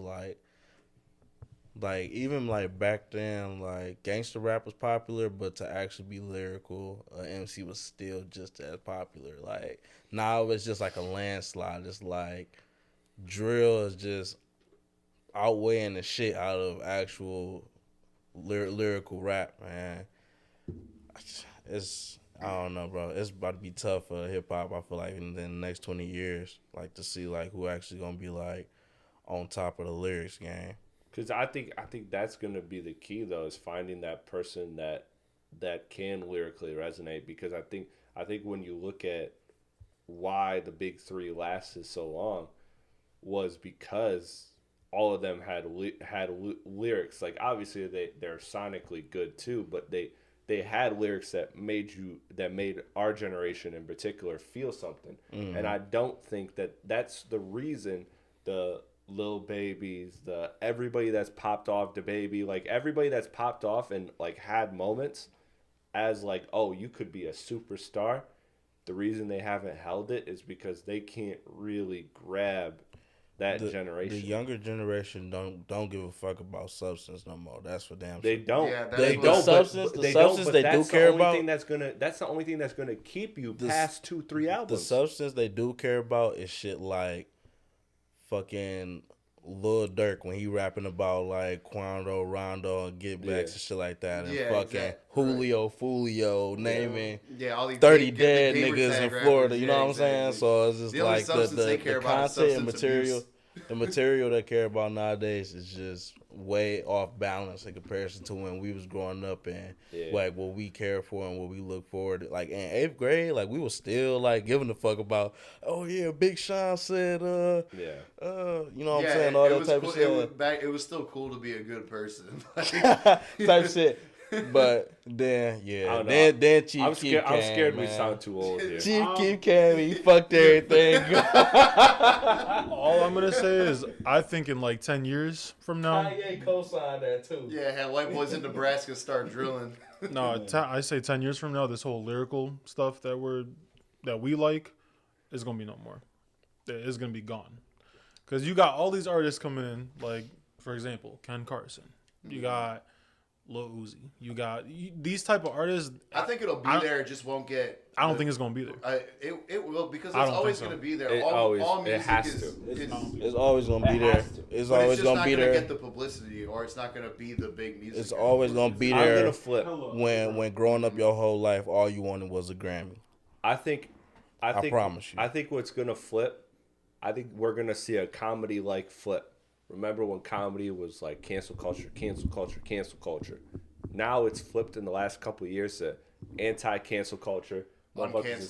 like even like back then, like gangster rap was popular, but to actually be lyrical, MC was still just as popular. Like now it's just like a landslide. It's like drill is just outweighing the shit out of actual lyrical rap, man. I don't know, bro. It's about to be tough for hip hop. I feel like in the next 20 years, like to see like who actually gonna be like on top of the lyrics game. Because I think that's gonna be the key though, is finding that person that can lyrically resonate. Because I think when you look at why the big three lasted so long was because all of them had lyrics. Like obviously they're sonically good too, but they had lyrics that made our generation in particular feel something. Mm-hmm. And I don't think that's the reason the Lil Babies, everybody that's popped off, the Baby, like everybody that's popped off and like had moments as like, oh, you could be a superstar. The reason they haven't held it is because they can't really grab that generation. The younger generation don't give a fuck about substance no more. That's for damn sure. They don't. Yeah, they don't. Substance they do care about. That's the only thing that's gonna keep you past 2-3 albums. The substance they do care about is shit like fucking Lil Durk when he rapping about like Quando, Rondo, and Get Backs and shit like that, and fucking Julio, Fulio, naming all these 30 dead niggas in Florida. You know what I'm saying? So it's just the like the content and material. The material they care about nowadays is just way off balance in comparison to when we was growing up and like what we care for and what we look forward to. Like in 8th grade, like we was still like giving a fuck about, oh yeah, Big Sean said, you know what I'm saying, all that type of shit. It was still cool to be a good person. Type shit. But then, then Chief I'm Keef I'm scared man. We sound too old here. Chief Keef came, he fucked everything. All I'm gonna say is, I think in like 10 years from now. Kanye co-signed that too. Yeah, had white boys in Nebraska start drilling. No, I say 10 years from now, this whole lyrical stuff that we like is gonna be no more. It's gonna be gone. Because you got all these artists coming in, like for example, Ken Carson. You got Lil Uzi. You got these type of artists. I think it'll be there. It just won't get. I don't think it's gonna be there. It will because it's always gonna be there. All music it has is. to. It's always gonna be there. It's always gonna be there. It's not gonna get the publicity, or it's not gonna be the big music. It's always gonna be there. I'm gonna flip. When growing up your whole life, all you wanted was a Grammy. I promise you. I think what's gonna flip. I think we're gonna see a comedy like flip. Remember when comedy was like cancel culture, cancel culture, cancel culture. Now it's flipped in the last couple of years to anti-cancel culture. Motherfuckers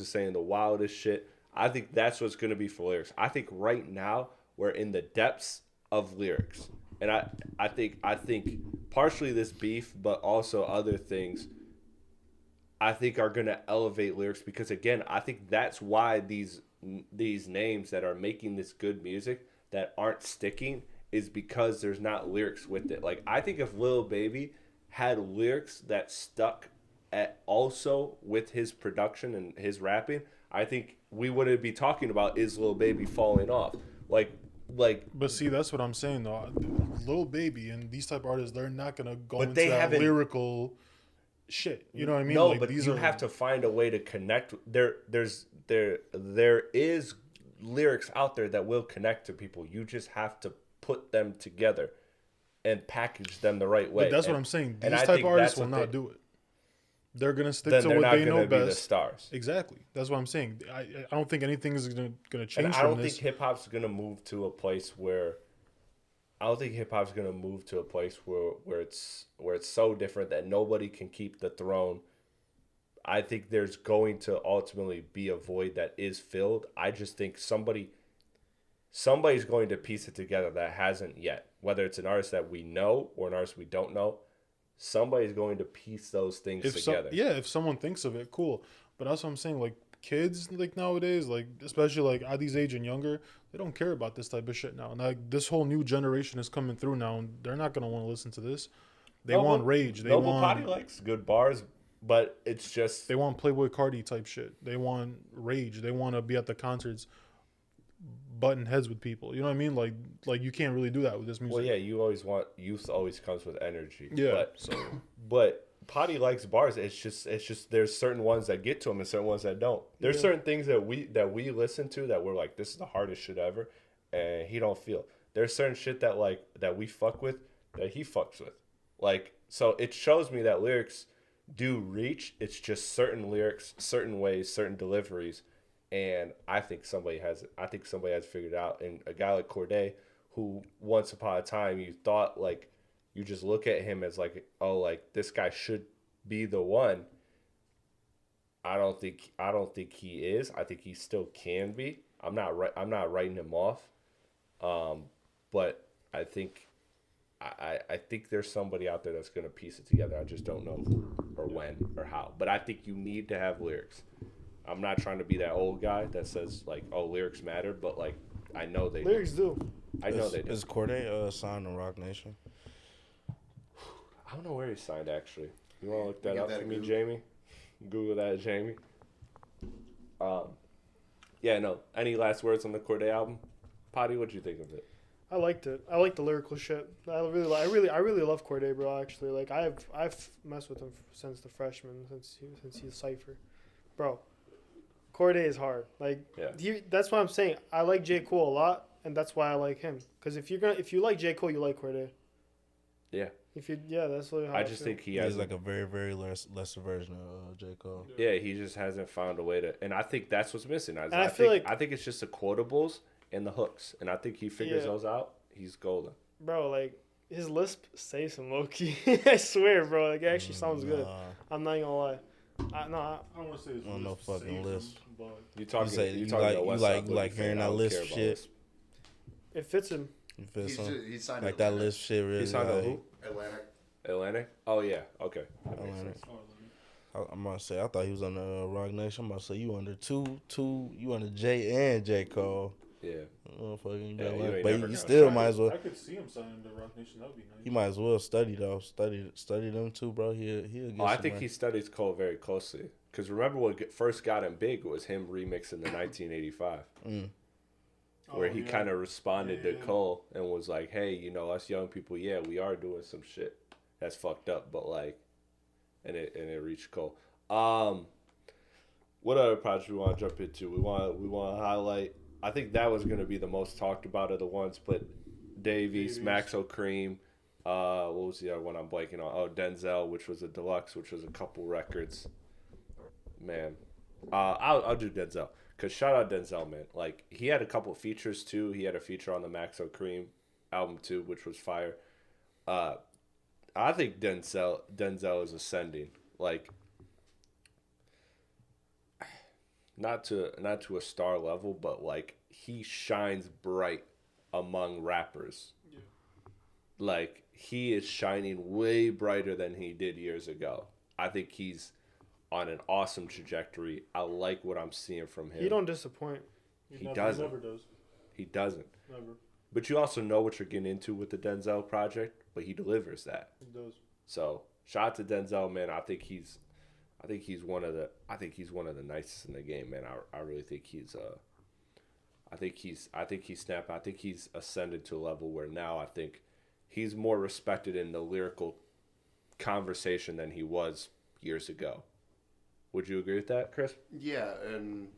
are saying the wildest shit. I think that's what's going to be for lyrics. I think right now we're in the depths of lyrics. And I think partially this beef, but also other things I think are going to elevate lyrics because, again, I think that's why these names that are making this good music that aren't sticking is because there's not lyrics with it. Like, I think if Lil Baby had lyrics that stuck at also with his production and his rapping, I think we wouldn't be talking about is Lil Baby falling off. But see, that's what I'm saying though. Lil Baby and these type of artists, they're not gonna go into that lyrical shit. You know what I mean? No, like, but you have to find a way to connect. There is lyrics out there that will connect to people. You just have to put them together and package them the right way. But that's what I'm saying. These type of artists will not do it. They're gonna stick to what they know best. Be the stars. Exactly. That's what I'm saying. I don't think anything is gonna change. And I don't think hip hop's gonna move to a place where. I don't think hip hop's gonna move to a place where it's so different that nobody can keep the throne. I think there's going to ultimately be a void that is filled. I just think somebody's going to piece it together that hasn't yet. Whether it's an artist that we know or an artist we don't know, somebody's going to piece those things together. If someone thinks of it, cool. But that's what I'm saying. Like kids like nowadays, like especially like at these age and younger, they don't care about this type of shit now. And like this whole new generation is coming through now, and they're not gonna want to listen to this. They want rage. They Noble want Potty likes good bars, but it's just they want Playboy Cardi type shit. They want rage. They want to be at the concerts, butting heads with people. You know what I mean? Like you can't really do that with this music. well, yeah. You always want youth. Always comes with energy. Yeah. But Potty likes bars. It's just there's certain ones that get to him and certain ones that don't. There's certain things that we listen to that we're like, this is the hardest shit ever, and he don't feel. There's certain shit that we fuck with that he fucks with. Like, so it shows me that lyrics do reach. It's just certain lyrics, certain ways, certain deliveries, and I think somebody has figured it out. And a guy like Cordae, who once upon a time you thought like you just look at him as like, oh, like this guy should be the one. I don't think he is. I think he still can be. I'm not writing him off. But I think there's somebody out there that's gonna piece it together. I just don't know who or when or how. But I think you need to have lyrics. I'm not trying to be that old guy that says like, oh, lyrics matter, but like I know they Lyrics do. I know they do. Is Cordae signed to Rock Nation? I don't know where he's signed actually. You want to look that Get up that for me, Google. Jamie? Google that, Jamie. Yeah, no. Any last words on the Cordae album? Potty, what'd you think of it? I liked it. I like the lyrical shit. I really love Cordae, bro. Actually, like I've messed with him since the freshman, since he's Cypher, bro. Cordae is hard. Like, that's why I'm saying I like J. Cole a lot, and that's why I like him. Because if you like J. Cole, you like Cordae. Yeah. That's really how I just think he He's has like a very, very lesser version of J. Cole. Yeah, he just hasn't found a way to, and I think that's what's missing. I think it's just the quotables and the hooks, and I think he figures those out. He's golden, bro. Like his lisp saves him low key. I swear, bro. Like it actually sounds good. I'm not gonna lie. I don't want to say it's no fucking lisp. You talking? You about like hearing that lisp shit. Lisp. It fits him. You feel something? He's signed Like to that lisp shit really. He signed to like, who? Atlantic? Oh yeah. Okay. That makes Atlantic. sense. I'm gonna say I thought he was on the Rock Nation. I'm about to say you under you under J and J. Cole. Yeah. Fucking Yeah, you ain't but never you gonna still sign might as well. I could see him signing to Rock Nation. That would be nice. You might as well study though. Study them too, bro. He'll get I think he studies Cole very closely. Because remember what first got him big was him remixing the 1985. Where he kind of responded to Cole and was like, hey, you know, us young people, yeah, we are doing some shit that's fucked up, but like, and it reached Cole. What other project we want to jump into? We want to highlight, I think that was going to be the most talked about of the ones, but Davies. Max O'Cream, what was the other one I'm blanking on? Oh, Denzel, which was a deluxe, which was a couple records. Man, I'll do Denzel because shout out Denzel, man. Like he had a couple features too. He had a feature on the Max O'Cream album too, which was fire. I think Denzel is ascending. Like not to a star level, but like he shines bright among rappers. Yeah. Like he is shining way brighter than he did years ago. I think he's on an awesome trajectory. I like what I'm seeing from him. He don't disappoint. He doesn't. Never does. He doesn't. Never. But you also know what you're getting into with the Denzel project, but he delivers that. He does. So shout out to Denzel, man. I think he's one of the nicest in the game, man. I really think he's I think he's snapped. I think he's ascended to a level where now I think he's more respected in the lyrical conversation than he was years ago. Would you agree with that, Chris? Yeah, and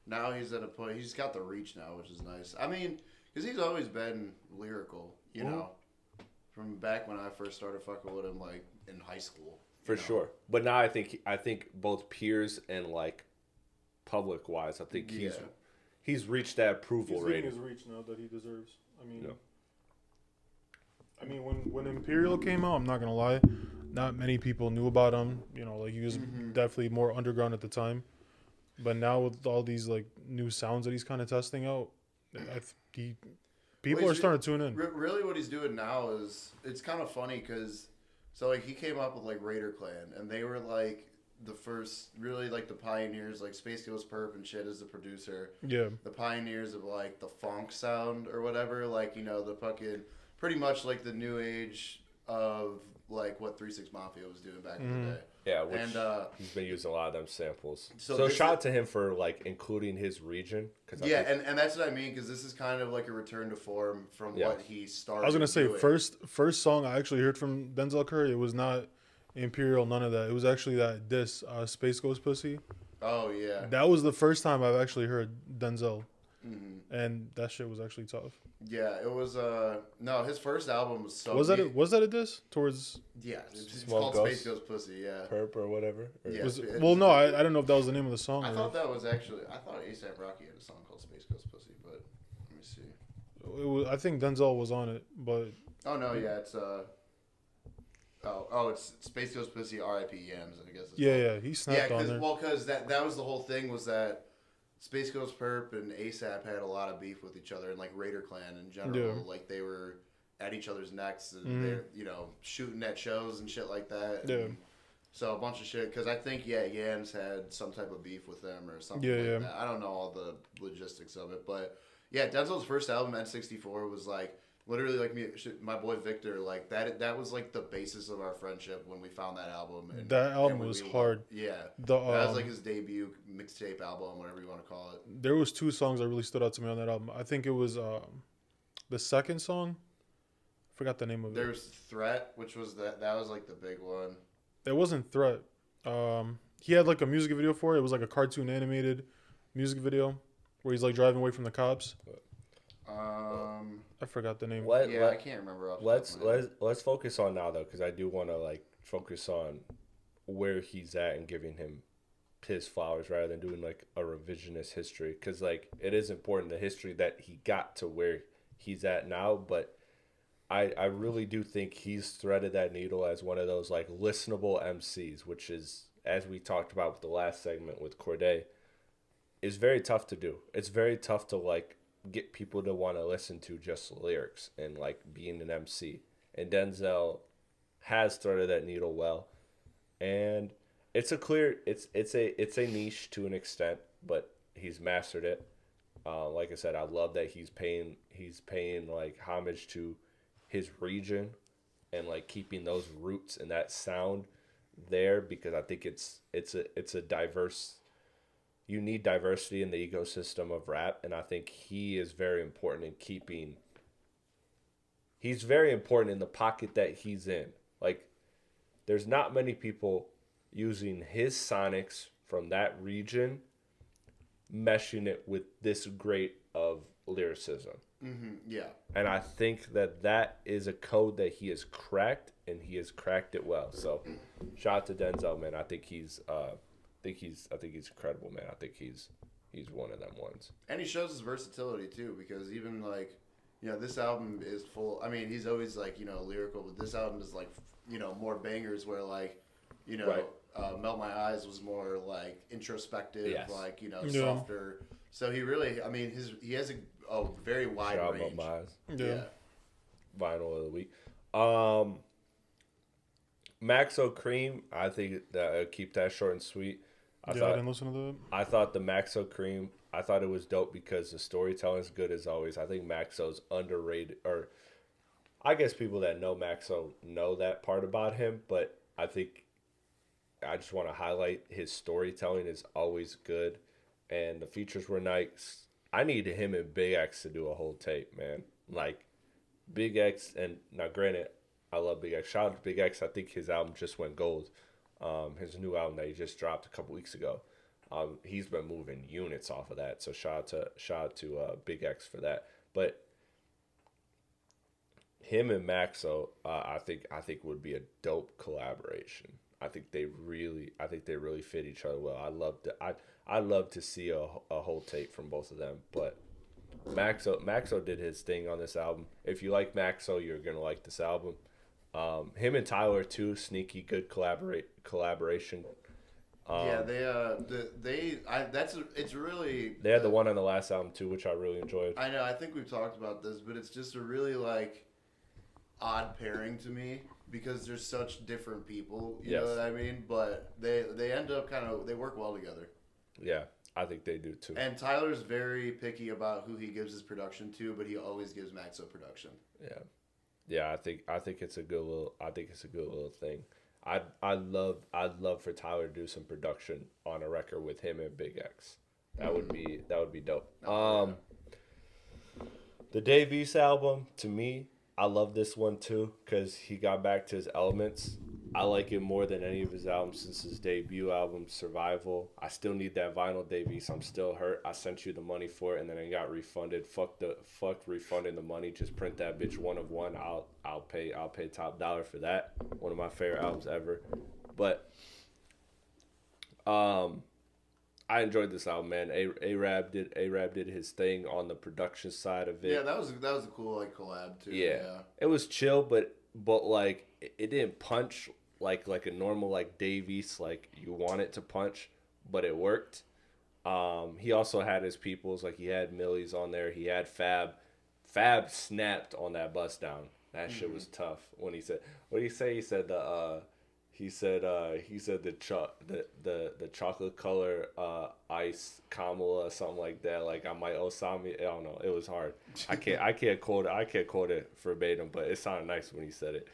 now he's at a point. He's got the reach now, which is nice. I mean, because he's always been lyrical, you know, from back when I first started fucking with him, like in high school. For sure. But now I think both peers and like public wise, I think he's reached that approval rating. He's getting his reach now that he deserves. I mean, when Imperial came out, I'm not gonna lie, not many people knew about him. You know, like he was definitely more underground at the time. But now with all these like new sounds that he's kind of testing out, people are starting to tune in. Really, what he's doing now is it's kind of funny because so like he came up with like Raider Clan, and they were like the first, really, like, the pioneers, like, Space Ghost Perp and shit as the producer. Yeah. The pioneers of, like, the funk sound or whatever. Like, you know, the fucking, pretty much, like, the new age of, like, what 3 6 Mafia was doing back in the day. Yeah, which And, he's been using a lot of them samples. So So this shout out to him for like including his region. yeah, and that's what I mean, because this is kind of like a return to form from what he started. I was gonna say doing. first song I actually heard from Denzel Curry. It was not Imperial, none of that. It was actually that diss, Space Ghost Pussy. Oh yeah. That was the first time I've actually heard Denzel, and that shit was actually tough. Yeah, it was. No, his first album was so. Was that a diss towards? Yeah, it's Small called Ghost? Space Ghost Pussy. Yeah. Perp or whatever. Or- Yeah. Was, it- well, no, I don't know if that was the name of the song. I or- thought that was actually. I thought ASAP Rocky had a song called Space Ghost Pussy, but let me see. it was, I think Denzel was on it, but Oh no, yeah, it's it's Space Ghost Pussy R.I.P. Yams, I guess. It's called. he snapped on there. because that was the whole thing, was that Space Ghost Perp and ASAP had a lot of beef with each other, and like Raider Clan in general, Yeah. like they were at each other's necks and they're shooting at shows and shit like that. Yeah. And so a bunch of shit, because I think Yams had some type of beef with them or something Yeah, like yeah. that. I don't know all the logistics of it, but yeah, Denzel's first album N64 was like. Literally, like my boy Victor, like that was like the basis of our friendship when we found that album. And, That album and when was we hard. Yeah, The that was like his debut mixtape album, whatever you want to call it. there was 2 songs that really stood out to me on that album. I think it was the second song. I forgot the name of it. There's Threat, which was that was like the big one. It wasn't Threat. He had like a music video for it. It was like a cartoon animated music video where he's like driving away from the cops. I forgot the name. I can't remember. Let's focus on now though, because I do want to like focus on where he's at and giving him his flowers rather than doing like a revisionist history, because like it is important the history that he got to where he's at now, but I really do think he's threaded that needle as one of those like listenable MCs, which is, as we talked about with the last segment with Cordae, is very tough to do. It's very tough to like get people to want to listen to just lyrics and like being an MC. And Denzel has threaded that needle well, and it's a niche to an extent, but he's mastered it. Like I said, I love that he's paying like homage to his region and like keeping those roots and that sound there, because I think it's a diverse. You need diversity in the ecosystem of rap, and I think he is very important in keeping. He's very important in the pocket that he's in. Like, there's not many people using his sonics from that region, meshing it with this great of lyricism. Yeah. And I think that is a code that he has cracked, and he has cracked it well. So, shout out to Denzel, man. I think he's incredible, man. I think he's one of them ones. And he shows his versatility too, because even like, this album is full. I mean, he's always like, lyrical, but this album is like, more bangers where like, Right. Melt My Eyes was more like introspective, Yes. like, softer. So he really, I mean, he has a very wide Shout out range. Melt My Eyes. Yeah. Vinyl of the week. Maxo Cream, I think that keep that short and sweet. I didn't listen to that. I thought the Maxo Cream, I thought it was dope because the storytelling is good as always. I think Maxo's underrated, or I guess people that know Maxo know that part about him, but I think I just want to highlight his storytelling is always good, and the features were nice. I need him and Big X to do a whole tape, man. Like, Big X, and now granted, I love Big X. Shout out to Big X. I think his album just went gold. His new album that he just dropped a couple weeks ago. He's been moving units off of that. So shout out to Big X for that. But him and Maxo, I think would be a dope collaboration. I think they really fit each other well. I'd love to see a whole tape from both of them. But Maxo did his thing on this album. If you like Maxo, you're gonna like this album. Him and Tyler too, sneaky good collaboration. It's really. They had the one on the last album too, which I really enjoyed. I know. I think we've talked about this, but it's just a really like odd pairing to me. because they're such different people. You Yes. know what I mean? But they end up they work well together. Yeah, I think they do too. And Tyler's very picky about who he gives his production to, but he always gives Maxo production. Yeah, yeah. I think it's a good little thing. I'd love for Tyler to do some production on a record with him and Big X. That would be dope. The Dave East album, to me, I love this one too because he got back to his elements. I like it more than any of his albums since his debut album, Survival. I still need that vinyl, Dave East. I'm still hurt. I sent you the money for it and then I got refunded. Fuck refunding the money. Just print that bitch one of one. I'll pay top dollar for that. One of my favorite albums ever. But I enjoyed this album, man. Arab did his thing on the production side of it. Yeah, that was a cool collab too. Yeah. It was chill, but like it didn't punch like a normal Dave East you want it to punch, but it worked. He also had his peoples, he had Millie's on there. He had Fab. Fab snapped on that bust down. That shit was tough. When he said, what did he say? He said the chocolate color ice Kamala or something like that. I might Osami. I don't know. It was hard. I can't quote it verbatim, but it sounded nice when he said it.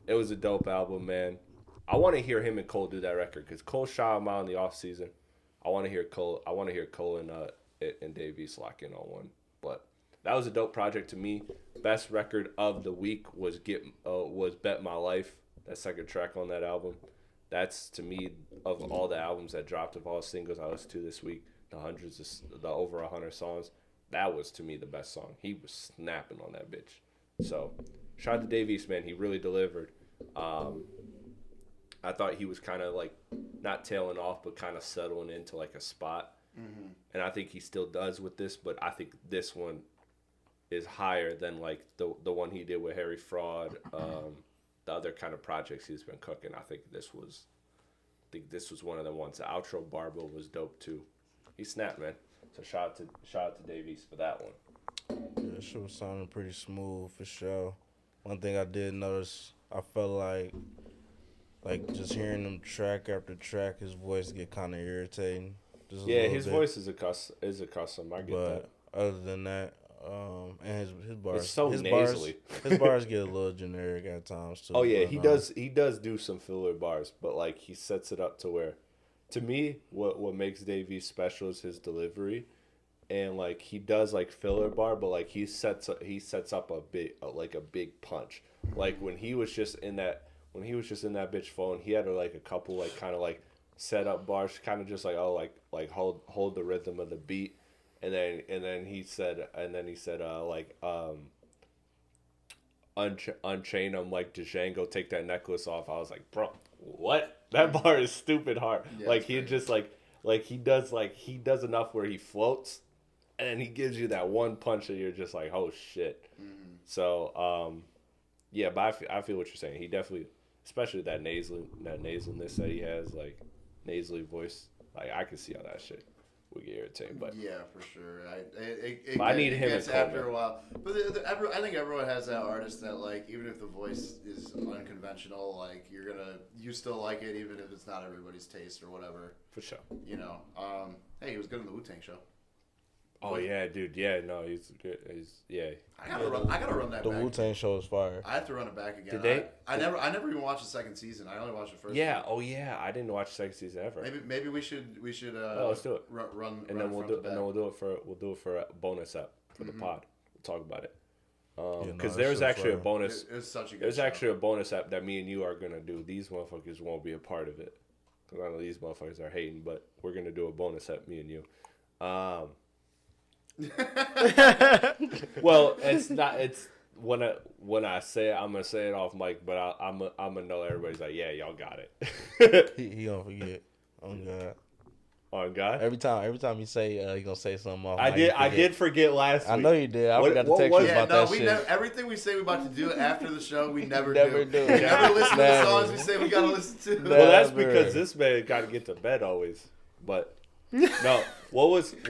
It was a dope album, man. I want to hear him and Cole do that record because Cole shot him out in the off season. I want to hear Cole and Dave East lock in on one. But that was a dope project to me. Best record of the week was Bet My Life. That second track on that album. That's, to me, of all the albums that dropped, of all singles I listened to this week, the over 100 songs, that was, to me, the best song. He was snapping on that bitch. So, shout out to Dave East, man. He really delivered. I thought he was kind of not tailing off, but kind of settling into a spot. Mm-hmm. And I think he still does with this, but I think this one is higher than the one he did with Harry Fraud, the other kind of projects he's been cooking. I think this was one of the ones. The outro Barbo was dope too. He snapped, man. So shout out to Dave East for that one. Yeah, that shit was sounding pretty smooth for sure. One thing I did notice, I felt like just hearing him track after track, his voice get kind of irritating. Yeah, his voice is a custom. I get that. But other than that, and his bars, it's so nasally. His bars get a little generic at times too. Oh yeah, he does do some filler bars, but he sets it up to where, to me, what makes Dave East special is his delivery, and he does filler bar, but he sets up a big punch. When he was just in that bitch phone, he had a couple kind of set up bars, kind of just hold the rhythm of the beat. And then he said unchain him Django, take that necklace off. I was like, bro, what? That bar is stupid hard. Yeah, he just he does enough where he floats, and then he gives you that one punch and you're just like, oh shit. Mm-hmm. So yeah, but I feel what you're saying. He definitely, especially that nasalness that he has, nasally voice. I can see how that shit would get irritating, but yeah, for sure. I need him after a while. But I think everyone has that artist that even if the voice is unconventional, you still like it even if it's not everybody's taste or whatever. For sure. Hey, he was good in the Wu-Tang show. Oh yeah, dude. Yeah, no, he's good. I gotta run that the back. The Wu-Tang show is fire. I have to run it back again. Did they? I never even watched the second season. I only watched the first. Yeah. Oh yeah. I didn't watch the second season ever. Maybe we should. Let's do it. Run and then we'll do it for a bonus app for the pod. We'll talk about it. Because there's actually a bonus. It was such a good. There's show. actually a bonus app that me and you are gonna do. These motherfuckers won't be a part of it. Cause I know these motherfuckers are hating, but we're gonna do a bonus app, me and you. Well, it's not. It's when I say it, I'm gonna say it off mic, but I'm gonna know everybody's like, yeah, y'all got it. he gonna forget. Oh God. On God. Every time you say you gonna say something off. I did forget last week. I know you did. I forgot to text you about that shit. Everything we say we're about to do after the show, we never do. We never listen to the songs we say we gotta listen to. Well, that's because this man got to get to bed always. But no, what was it?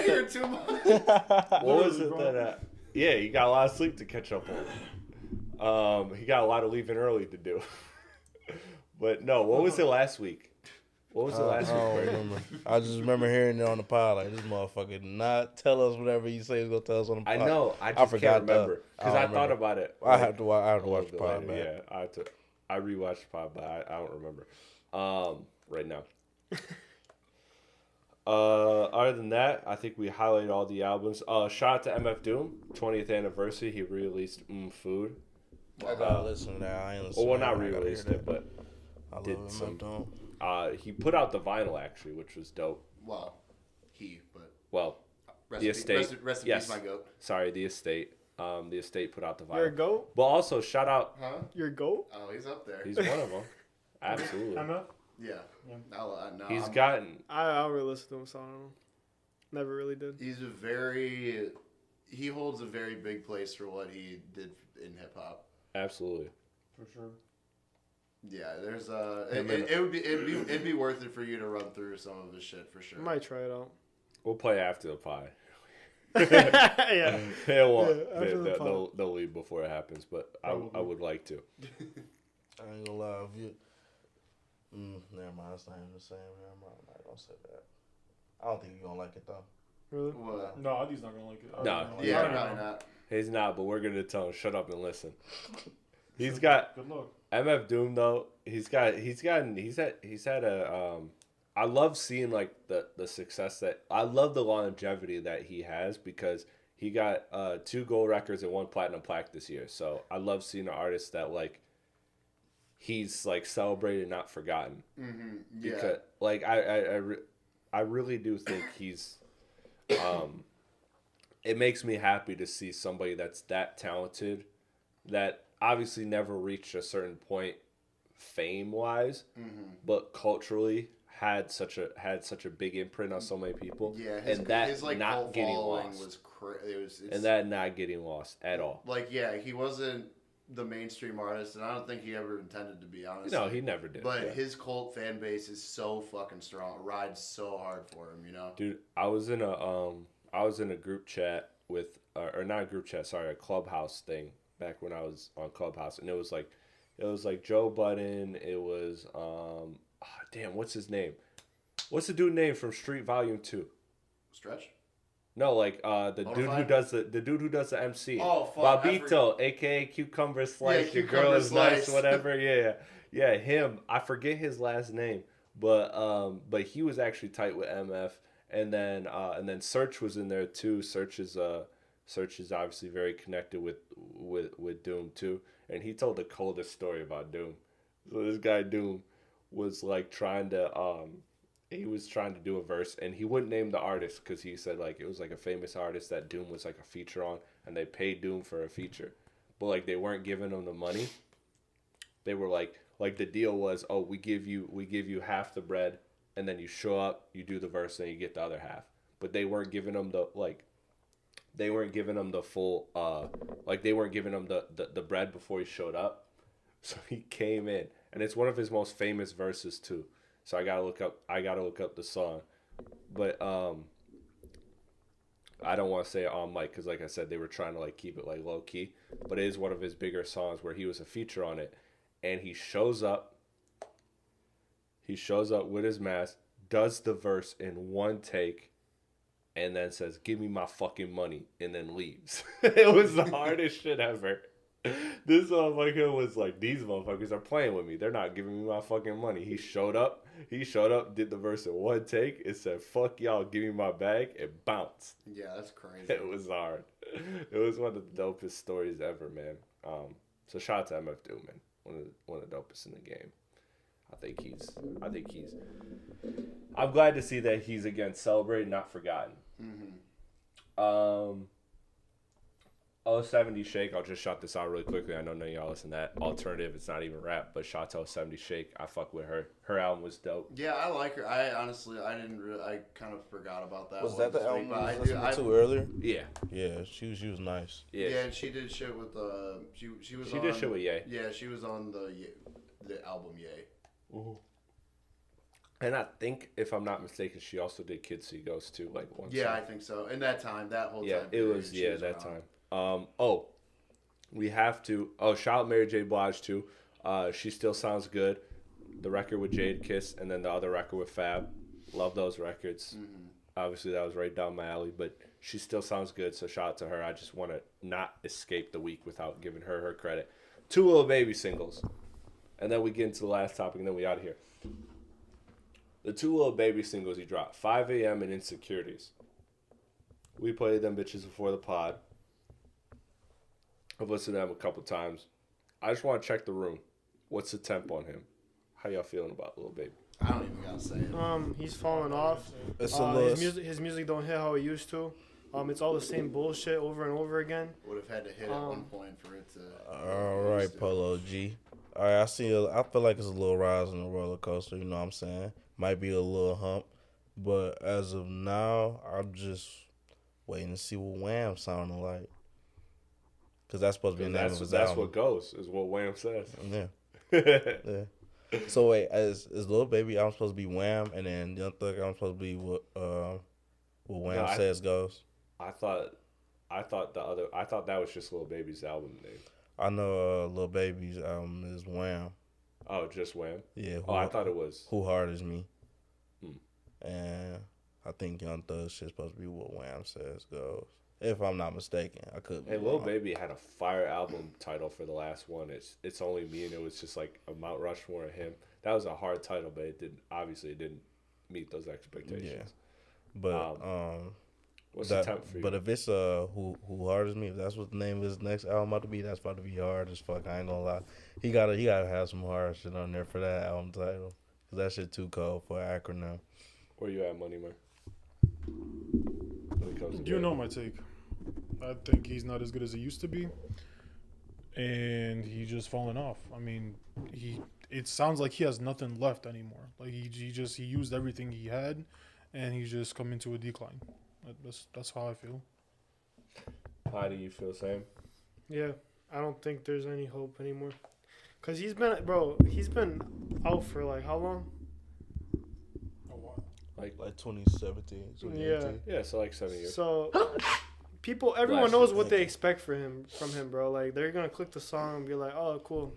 Here too much. What was it that? Yeah, you got a lot of sleep to catch up He got a lot of leaving early to do. But no, what was it last week? What was it last I don't week? remember. I just remember hearing it on the pod. Like, this motherfucker did not tell us whatever he said he was gonna tell us on the pod. I know. I just can't remember because I thought about it. I have to watch the pod, later. man. Yeah, I rewatched the pod, but I don't remember. Right now. Other than that, I think we highlighted all the albums. Shout out to MF Doom, 20th anniversary. He re-released Food. I gotta listen to that. I ain't listening. Well, not re-released it, but I love did MF some. Doom. He put out the vinyl actually, which was dope. Well, the estate. Rest in Yes, peace, my goat. sorry, the estate. The estate put out the vinyl. You're a goat? But also shout out. Huh? You're a goat? Oh, he's up there. He's one of them. Absolutely. Yeah. No, He's gotten. I don't really listen to him, so I don't know. Never really did. He holds a very big place for what he did in hip hop. Absolutely. For sure. Yeah, there's it'd be worth it for you to run through some of his shit for sure. I might try it out. We'll play after the pie. Yeah. They won't. Yeah, after the pod. They'll leave before it happens, but I would like to. I ain't gonna lie. If you... never mind. That's not even the same. Never mind. I'm not gonna say that. I don't think you're gonna like it though. Really? What? No, Adi's not gonna like it. No. Yeah, probably not. He's not, but we're gonna tell him shut up and listen. He's got Good luck. MF Doom though. He's had a. I love seeing like the success that I love the longevity that he has because he got 2 gold records and 1 platinum plaque this year. So I love seeing an artist that like he's like celebrated, not forgotten. Mm-hmm. Yeah. Because like I really do think he's. It makes me happy to see somebody that's that talented, that obviously never reached a certain point, fame wise, but culturally had such a big imprint on so many people. Yeah, his like not not getting lost lost. Was And that not getting lost at all. Like, yeah, he wasn't the mainstream artist, and I don't think he ever intended to be, honestly. No, he never did. But yeah. his cult fan base is so fucking strong. It rides so hard for him, you know? Dude, I was in a group chat with or not a group chat, sorry, a Clubhouse thing back when I was on Clubhouse, and it was like Joe Budden, it was damn, what's his name? What's the dude name from Street Volume 2? Stretch? No, like the dude who does the MC. Oh, fuck. Babito, aka Cucumber Slice. Yeah, Your girl is Cucumber nice, Slice. whatever. Yeah, him. I forget his last name, but he was actually tight with MF, and then Search was in there too. Search is obviously very connected with Doom too, and he told the coldest story about Doom. So this guy Doom was like trying to do a verse, and he wouldn't name the artist because he said like it was like a famous artist that Doom was like a feature on, and they paid Doom for a feature, but like they weren't giving him the money. They were like the deal was, oh, we give you half the bread, and then you show up, you do the verse, and you get the other half. But they weren't giving him the full they weren't giving him the bread before he showed up. So he came in, and it's one of his most famous verses too. So I gotta look up the song, but I don't want to say it on mic because, like I said, they were trying to like keep it like low key. But it is one of his bigger songs where he was a feature on it, and he shows up. He shows up with his mask, does the verse in one take, and then says, "Give me my fucking money," and then leaves. It was the hardest shit ever. This motherfucker was like, these motherfuckers are playing with me. They're not giving me my fucking money. He showed up, did the verse in one take. It said, "Fuck y'all, give me my bag," and bounced. Yeah, that's crazy. It was hard. It was one of the dopest stories ever, man. So shout out to MF Doom, man. One of the dopest in the game. I think he's. I'm glad to see that he's again celebrated, not forgotten. Mm-hmm. 070 Shake, I'll just shout this out really quickly. I know none of y'all listen to that. Alternative, it's not even rap, but shout out to 070 Shake. I fuck with her. Her album was dope. Yeah, I like her. I honestly, I kind of forgot about that. Was one that the this album week, you but was I listening do. to earlier? Yeah. Yeah, she was nice. Yeah. Yeah, and she did shit with she was. She on, did shit with Ye. Yeah, she was on the album Ye. Ooh. And I think, if I'm not mistaken, she also did Kids See Ghosts too, like once. Yeah, I think so. And that whole yeah, time. it was period, she was that around. time. We have to. Oh, shout out Mary J. Blige too. She Still Sounds Good. The record with Jade Kiss, and then the other record with Fab. Love those records. Mm-hmm. Obviously, that was right down my alley, but She Still Sounds Good, so shout out to her. I just want to not escape the week without giving her credit. 2 Lil Baby singles. And then we get into the last topic, and then we out of here. The 2 Lil Baby singles he dropped, 5 a.m. and Insecurities. We played them bitches before the pod. I've listened to them a couple times. I just want to check the room. What's the temp on him? How y'all feeling about Lil Baby? I don't even gotta say it. He's falling off. His music don't hit how it used to. It's all the same bullshit over and over again. Would have had to hit at one point for it to. All right, Polo G. All right, I feel like it's a little rise in the roller coaster. You know what I'm saying? Might be a little hump, but as of now, I'm just waiting to see what Wham sounding like. Cause that's supposed to be the name of his album. That's what goes, is what Wham says. Yeah. Yeah. So wait, is Lil Baby album supposed to be Wham, and then Young Thug album supposed to be what Wham says goes? I thought that was just Lil Baby's album name. I know Lil Baby's album is Wham. Oh, just Wham? Yeah. I thought it was Who Hard Is Me. And I think Young Thug shit's supposed to be what Wham says goes. If I'm not mistaken, I could. And Lil Baby had a fire album title for the last one. It's Only Me, and it was just like a Mount Rushmore of him. That was a hard title, but it didn't meet those expectations. Yeah. But what's the temp for you? But if it's Who Hard Is Me, if that's what the name of his next album about to be, that's about to be hard as fuck. I ain't gonna lie. He gotta have some hard shit on there for that album title. Cause that shit too cold for an acronym. Where you at, Money Man? You know my take. I think he's not as good as he used to be, and he just fallen off. I mean, it sounds like he has nothing left anymore. Like he used everything he had, and he's just come into a decline. That's how I feel. How do you feel, Sam? Yeah, I don't think there's any hope anymore. Cause he's been out for like how long? Like 2017, 2018. Yeah, so like 7 years. So everyone knows what they expect from him, bro. Like they're gonna click the song and be like, oh, cool.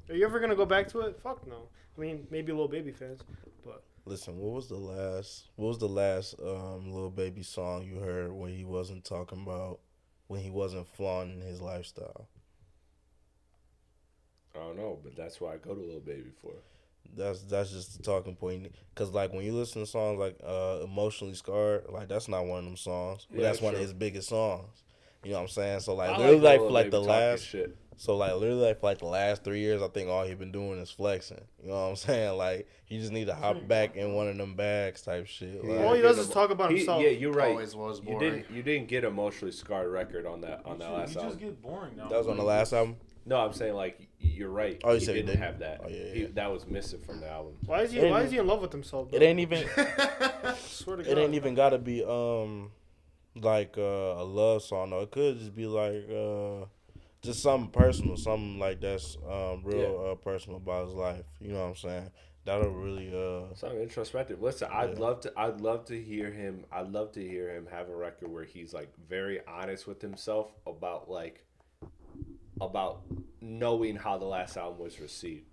Are you ever gonna go back to it? Fuck no. I mean, maybe Lil Baby fans, but. Listen, what was the last Lil Baby song you heard when he wasn't flaunting his lifestyle? I don't know, but that's why I go to Lil Baby for. That's just the talking point. Cause like when you listen to songs like Emotionally Scarred, like that's not one of them songs. But that's one of his biggest songs. You know what I'm saying? So like literally for like the last shit. So like literally like for like the last 3 years, I think all he been doing is flexing. You know what I'm saying? Like he just need to hop back in one of them bags type shit. Like, all he does is talk about himself. Yeah, you're right. Always was boring. You didn't get Emotionally Scarred record on that last album. Just get boring now. That was on the last album. No, I'm saying like you're right. Oh, he didn't have that. Oh, yeah. That was missing from the album. Why is he in love with himself? Though? It ain't even. Swear to God. It ain't even gotta be like a love song. though. It could just be like just something personal, something like that's real personal about his life. You know what I'm saying? That'll really something introspective. Listen, I'd love to hear him. I'd love to hear him have a record where he's like very honest with himself about knowing how the last album was received.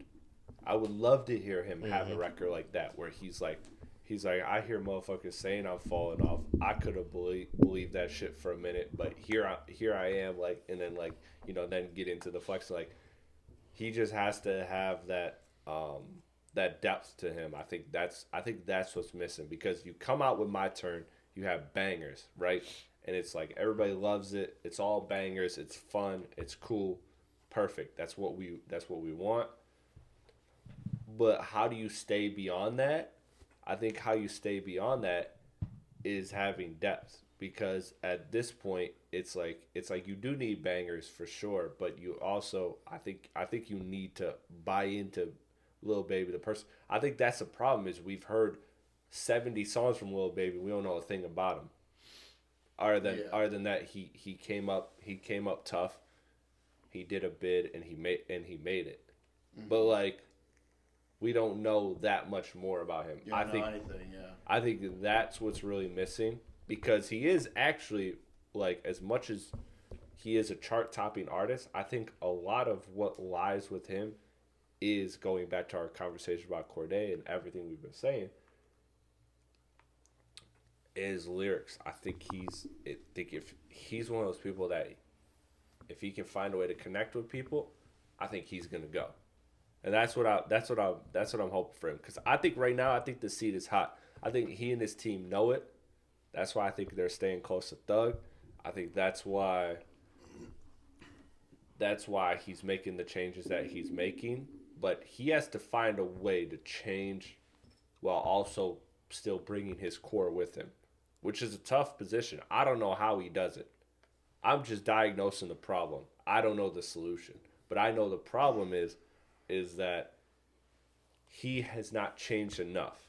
I would love to hear him have a record like that where he's like, I hear motherfuckers saying I'm falling off. I could have believed that shit for a minute, but here I am, like, and then like, you know, then get into the flex. Like, he just has to have that that depth to him. I think that's what's missing, because you come out with My Turn, you have bangers, right? And it's like everybody loves it. It's all bangers. It's fun. It's cool. Perfect. That's what we want. But how do you stay beyond that? I think how you stay beyond that is having depth, because at this point it's like you do need bangers for sure, but you also I think you need to buy into Lil Baby the person. I think that's the problem, is we've heard 70 songs from Lil Baby. We don't know a thing about him. Other than that, he came up tough. He did a bid and he made it. Mm-hmm. But like, we don't know that much more about him. I think anything, yeah. I think that's what's really missing, because he is actually, like, as much as he is a chart-topping artist. I think a lot of what lies with him is going back to our conversation about Cordae and everything we've been saying is lyrics. I think if he's one of those people that if he can find a way to connect with people, I think he's gonna go. And that's what I'm hoping for him. Because I think right now, I think the seat is hot. I think he and his team know it. That's why I think they're staying close to Thug. I think that's why he's making the changes that he's making. But he has to find a way to change while also still bringing his core with him, which is a tough position. I don't know how he does it. I'm just diagnosing the problem. I don't know the solution. But I know the problem is that he has not changed enough.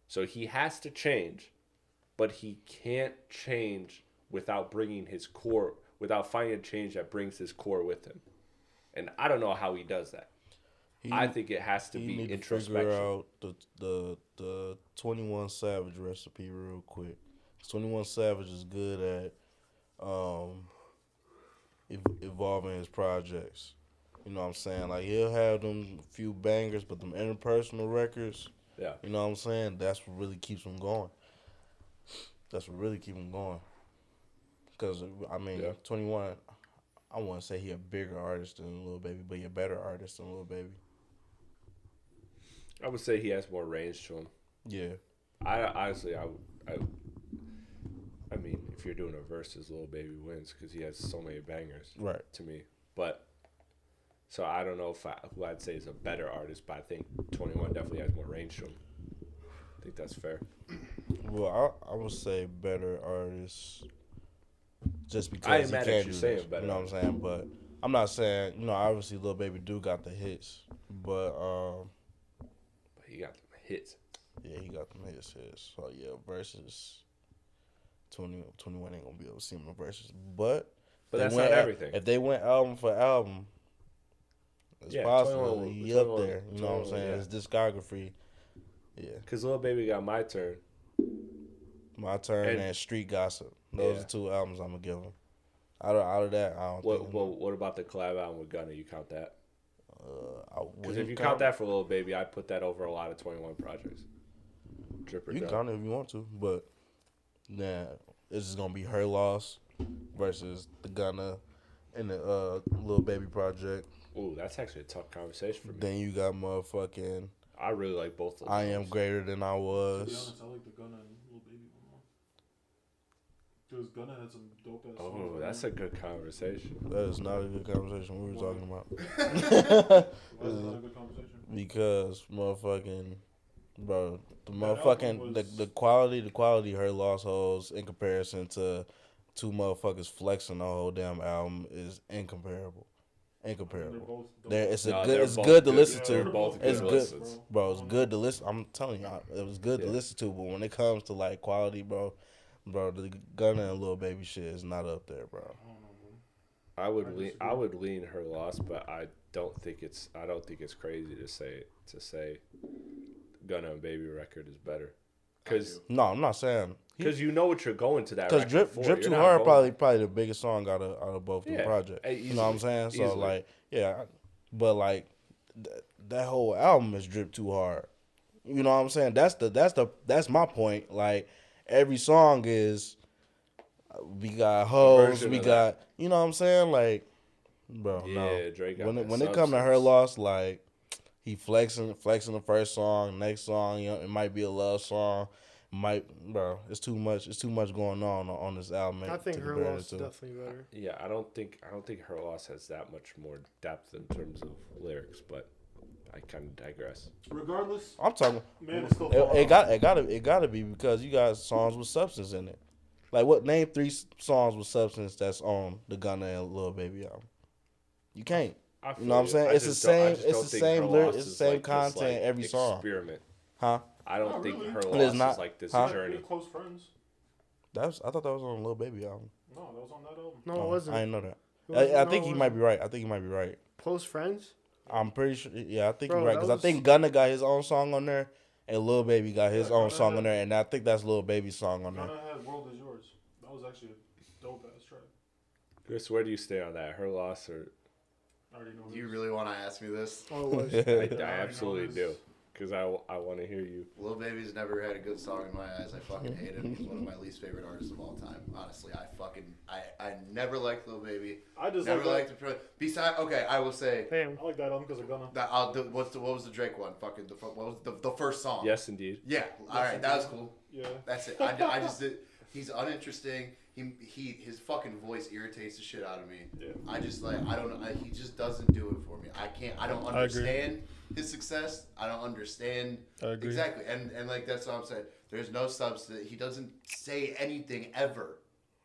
So he has to change, but he can't change without bringing his core, without finding a change that brings his core with him. And I don't know how he does that. I think it has to be introspection. Figure out the 21 Savage recipe real quick. 21 Savage is good at evolving his projects. You know what I'm saying? Like, he'll have them few bangers, but them interpersonal records, Yeah. you know what I'm saying? That's what really keeps him going. Because, 21, I wouldn't say he a bigger artist than Lil Baby, but he a better artist than Lil Baby. I would say he has more range to him. Yeah. I mean, if you're doing a versus, Lil Baby wins because he has so many bangers. Right. To me, but so I don't know who I'd say is a better artist, but I think 21 definitely has more range to him. I think that's fair. Well, I would say better artist just because I ain't he mad can't at you do saying this. better. You know what I'm saying? But I'm not saying, obviously Lil Baby do got the hits, but He got them hits. yeah, he got them hits. So yeah, versus 21 ain't gonna be able to see him in versus, but that's not everything. If they went album for album, it's possible 21 he up there. You know what I'm 21, saying? yeah. His discography, yeah. Because Lil Baby got My Turn. My Turn and Street Gossip. Those are two albums I'm gonna give him. Out of that, I don't think. What about the collab album with Gunna? You count that? Because if you count count that for Lil Baby, I'd put that over a lot of 21 projects. Drip or You can Dub. count it if you want to, but nah, this is gonna be Her Loss versus the Gunna and the Lil Baby project. Ooh, that's actually a tough conversation for me. Then you got motherfucking I really like both of those. I Am Greater Than I To be Was. honest, I like the Gunna and Lil Baby one more. Because Gunna had some dope ass songs. Oh, that's a good conversation. That is not a good conversation we were talking about. Why is it not a good conversation? Because motherfucking bro, the That motherfucking album was- the quality Her Loss holds in comparison to two motherfuckers flexing the whole damn album is incomparable. Incomparable. It's good to listen They're to. both It's good good, listens. bro. It's good to listen. I'm telling you, it was good to Yeah. listen to. But when it comes to like quality, bro, the Gunna and Lil Baby shit is not up there, bro. I would lean Her Loss, but I don't think it's crazy to say Gunna and Baby record is better. Cause I'm not saying you know what you're going to that. because record for. Drip You're Too not Hard going- probably the biggest song out of both the projects. You know what I'm saying? So easily. like but like that whole album is Drip Too Hard. You know what I'm saying? That's my point. Like every song is we got hoes, version we of got you know what I'm saying? Like bro, no. Drake got When that it come to Her substance. Loss, like he flexing the first song, next song, it might be a love song. It's too much going on this album. I think Her Loss is definitely better. Yeah, I don't think Her Loss has that much more depth in terms of lyrics, but I kind of digress. Regardless, I'm talking. man, it's still It gotta be because you got songs with substance in it. Like name 3 songs with substance that's on the Gunna and Lil Baby album. You can't. You know what I'm saying? It's the same lyrics, it's the same content every song. Experiment. Huh? I don't Not think really. Her It Loss is not. is like this Huh? journey. Close friends. I thought that was on Lil Baby album. No, that was on that album. No, it wasn't. I didn't know that. It wasn't- I no, think it he wasn't. might be right. I think he might be right. Close Friends? I'm pretty sure. Yeah, I think Bro, you're right that because I was- think Gunna got his own song on there, and Lil Baby got his own Gunna song had- on there, and I think that's Lil Baby's song on there. Gunna had World Is Yours. That was actually a dope ass track. Chris, where do you stay on that? Her loss or? I already know Do you this. really want to ask me this? Oh, it was. I absolutely do. Because I want to hear you. Lil Baby's never had a good song in my eyes. I fucking hate him. He's one of my least favorite artists of all time. Honestly, I never liked Lil Baby. I just Never like liked the. Besides, okay, I will say Damn. I like that album because of Gunna. that. What was the Drake one? Fucking what was the first song? Yes, indeed. Yeah. All right, that was cool. Yeah. That's it. I just did. He's uninteresting. His fucking voice irritates the shit out of me. Yeah. I just like I don't know. He just doesn't do it for me. I don't understand his success. I don't understand I agree. exactly. And like that's what I'm saying. There's no substance. He doesn't say anything ever.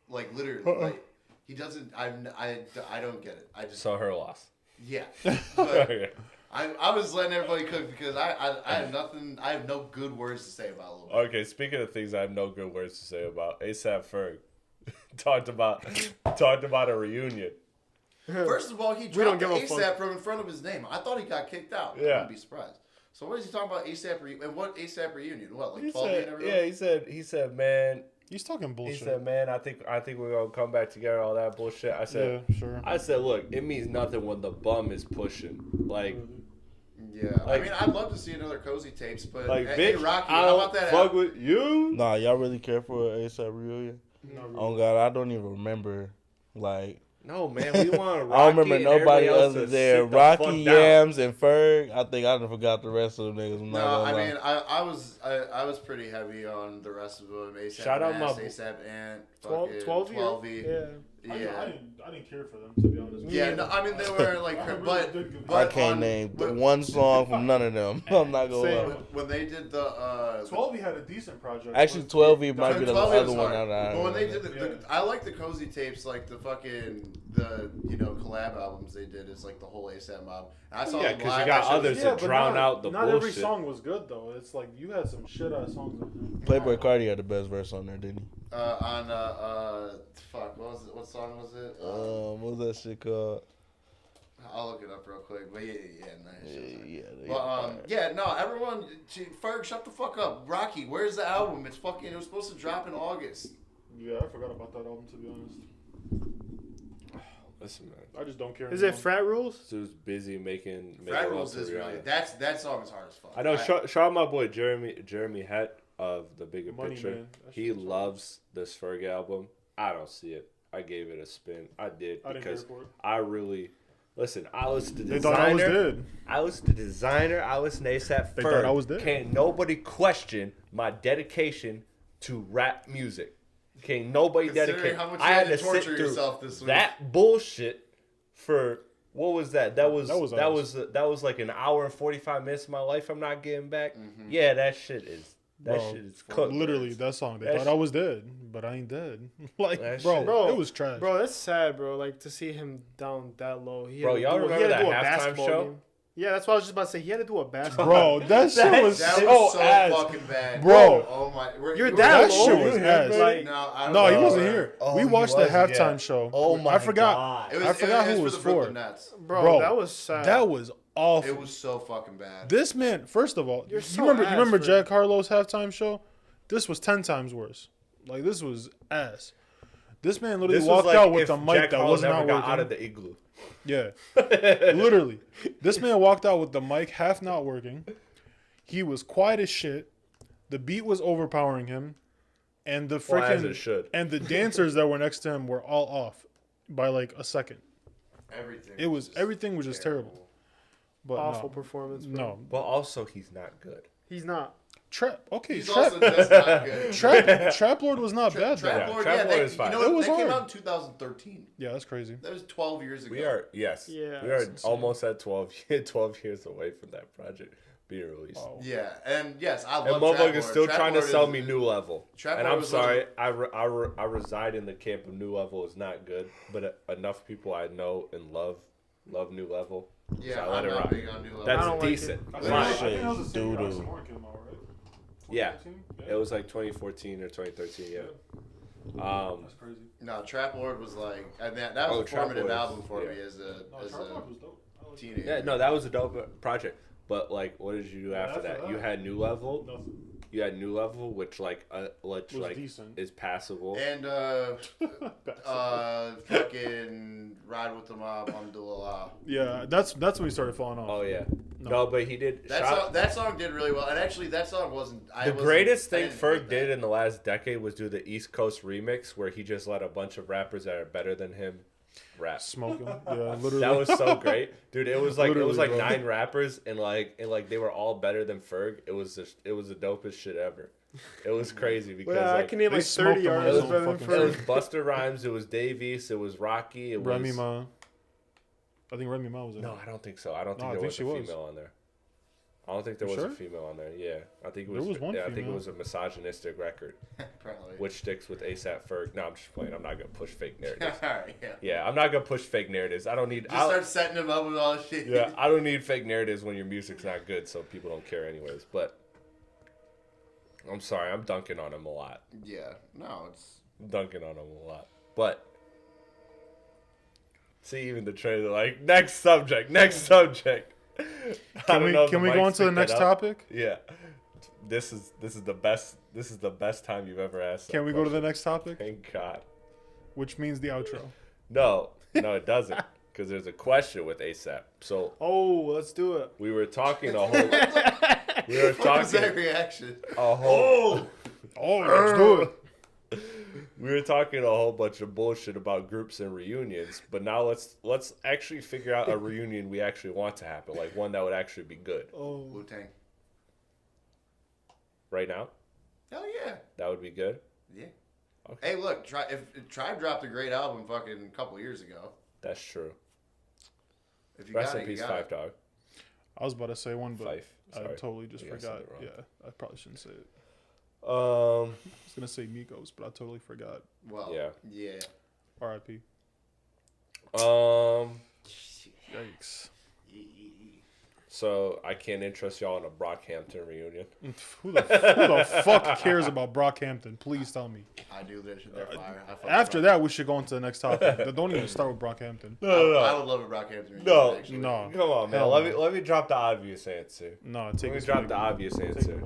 Like literally. Like he doesn't. I don't get it. I just So her loss. yeah. But Okay. I was letting everybody cook because I have nothing. I have no good words to say about Lil Baby. Okay, speaking of things I have no good words to say about, ASAP Ferg talked about a reunion. First of all, he We don't dropped give a ASAP from in front of his name. I thought he got kicked out. I Yeah. wouldn't be surprised. So what is he talking about ASAP reunion? And what ASAP reunion? What, like He 12 said, and everything? yeah, he said, man, He's talking bullshit. he said, man, I think we're gonna come back together, all that bullshit. I said, yeah, sure. I said, look, it means nothing when the bum is pushing. Like, Yeah. Like- I mean, I'd love to see another Cozy Tapes, but like, hey, bitch, Rocky, I how don't about that? fuck with you. Nah, y'all really care for an ASAP reunion? Not really. Oh God, I don't even remember. Like, No, man, we want Rocky. I don't remember and nobody everybody else other to than sit the Rocky, fuck down. Yams, and Ferg. I think I done forgot the rest of them niggas. I'm not No, gonna I lie. mean, I was pretty heavy on the rest of them. ASAP Shout out Mass, my- ASAP Ant, 12, fucking 12 12E. Yeah. I Yeah. didn't care for them, to be honest. Yeah, no, I mean they were like, I really but did give- I but can't on- name when- one song from none of them. I'm not gonna Same. lie. when they did the 12 had a decent project. Actually, but- 12 might be the 12 other was one. hard. But when they did Yeah. I like the Cozy Tapes, like the fucking collab albums they did. It's like the whole ASAP mob. And I saw Yeah, them 'cause you live. got That shit others was- to drown out the not every bullshit. song was good though. It's like you had some shit ass songs. Playboy Cardi had the best verse on there, didn't he? Fuck, what was it? What song was it? What was that shit called? I'll look it up real quick. But nice. Yeah. Yeah, no, everyone, Ferg, shut the fuck up. Rocky, where's the album? It was supposed to drop in August. Yeah, I forgot about that album, to be honest. Listen, man, I just don't care. Is it anymore. Frat Rules? this dude's busy making Frat love Rules to is Rihanna. really that song is hard as fuck. I know. Shout out my boy Jeremy Het of the Bigger Money Picture. Man. That He shit was loves this Ferg album. I don't see it. I gave it a spin. I did I didn't care because for it. I really listen. I listened to They thought I was Designer. dead. I listened to Designer. I listened to ASAP They Ferg. thought I was dead. Can't nobody question my dedication to rap music. Can't nobody Considering dedicate. how much I you had had to to sit torture through yourself this week. that bullshit for what was that? That was That was like an hour and 45 minutes of my life I'm not getting back. Mm-hmm. Yeah, that shit is Bro, cooked. Literally, that song. They That thought I was dead, but I ain't dead. like, That bro, shit- Bro, it was trash. Bro, that's sad, bro. Like to see him down that low. He had Bro, to y'all do- he remember had to do that a halftime basketball show? game. Yeah, that's what I was just about to say. He had to do a basketball. Bro, that shit was That so was so ass. fucking bad. Bro. Oh my. You're you were- that That low? shit was You ass. here, Like, No, I don't No, he know, wasn't man. here. Oh, we he watched the was, halftime yeah. show. Oh my I forgot. God. It was, I forgot it who was was for the for. Brooklyn Nets. Bro, that was sad. That was awful. It was so fucking bad. This man, first of all, You're you so remember ass, you remember Fred. Jack Harlow's halftime show? This was 10 times worse. Like this was ass. This man literally This was walked like out with if a mic Jack that Harlow was never not got working. out of the igloo. Yeah. Literally. This man walked out with the mic half not working. He was quiet as shit. The beat was overpowering him. And the Well, as freaking it should. and the dancers that were next to him were all off by like a second. Everything was just terrible. But awful no. performance. Bro. No. But also, he's not good. He's not. Trap okay, He's Trap also just not good. Trap Lord was not bad though. Trap Yeah, Lord, Trap yeah, Lord they, is fine. you know, It was that came hard. out in 2013. Yeah, that's crazy. That was 12 years ago. We are, yes. Yeah, we are that's insane. almost at 12 years away from that project being released. Oh. Yeah, and yes, I And love Trap motherfuckers Lord. still Trap trying to Lord sell is- me New Level. Trap And Lord I'm was sorry, I reside in the camp of New Level is not good, but enough people I know and love New Level. Yeah, So I let I'm it not rock. big on New Level. That's I don't like decent. it. I Fine. think that was the same year Doo-doo. Oxymoron came out, right? Yeah. 2013? It was like 2014 or 2013, yeah. That's crazy. No, Trap Lord was like, I mean, that was Oh, a Trap formative Lord is- album for yeah. me as No, a Trap Lord was dope. I like teenager. Yeah, no, that was a dope project. But like, what did you do after after that? that- You had New Level. Nothing. You had New Level, which like Was decent. is passable. And fucking Ride with the Mob, Alhamdulillah. Yeah, that's when we started falling off. Oh yeah. No, but he did. That song did really well, and actually that song wasn't. The greatest thing Ferg did in the last decade was do the East Coast remix, where he just let a bunch of rappers that are better than him rap. Smoking. Yeah, literally. That was so great, dude. It was like Literally, bro. 9 rappers, and they were all better than Ferg. It was the dopest shit ever. It was crazy because I can name like 30 smoked him on artists his better own than fucking it was Ferg. Busta Rhymes, it was Dave East, it was Rocky, it was Remy Ma. I think Remy Ma was in it. No, I don't think so. I don't think No, I there think was she a was. female on there. I don't think there You was a sure? female on there. Yeah, I think it There was. was one I think it female. was a misogynistic record, Probably. which sticks with ASAP Ferg. No, I'm just playing. I'm not gonna push fake narratives. Alright, yeah. Yeah, I'm not gonna push fake narratives. I don't need. Just start setting him up with all this shit. Yeah, I don't need fake narratives when your music's not good, so people don't care anyways. But I'm sorry, I'm dunking on him a lot. Yeah. No, it's. I'm dunking on him a lot. But see, even the trailer, like next subject. Can we go on to the next topic? Yeah. This is the best time you've ever asked. Can we go to the next topic? Thank God. Which means the outro. No, it doesn't. Because there's a question with ASAP. So Let's do it. we were talking a whole. We were What was that talking reaction? a whole. Let's do it. We were talking a whole bunch of bullshit about groups and reunions, but now let's actually figure out a reunion we actually want to happen, like one that would actually be good. Wu-Tang. Right now, Hell yeah. that would be good. Yeah. Okay. Hey, look, Tribe dropped a great album fucking a couple years ago. That's true. If you Rest got in it, you peace, got Five it. Dog. I was about to say one, but Fife. I Sorry. totally just You guys said forgot. it wrong. Yeah, I probably shouldn't say it. Um. I was gonna say Migos, but I totally forgot. Well, Yeah. Yeah. R.I.P. Yikes. So I can't interest y'all in a Brockhampton reunion. Who the fuck cares about Brockhampton? Please tell me. I do this shit. They're fire. After that, we should go on to the next topic. Don't even start with Brockhampton. I would love a Brockhampton reunion. No. Actually. No. Come on, man. Hell Let no. me drop the obvious answer. No, Let take me it. drop the obvious answer.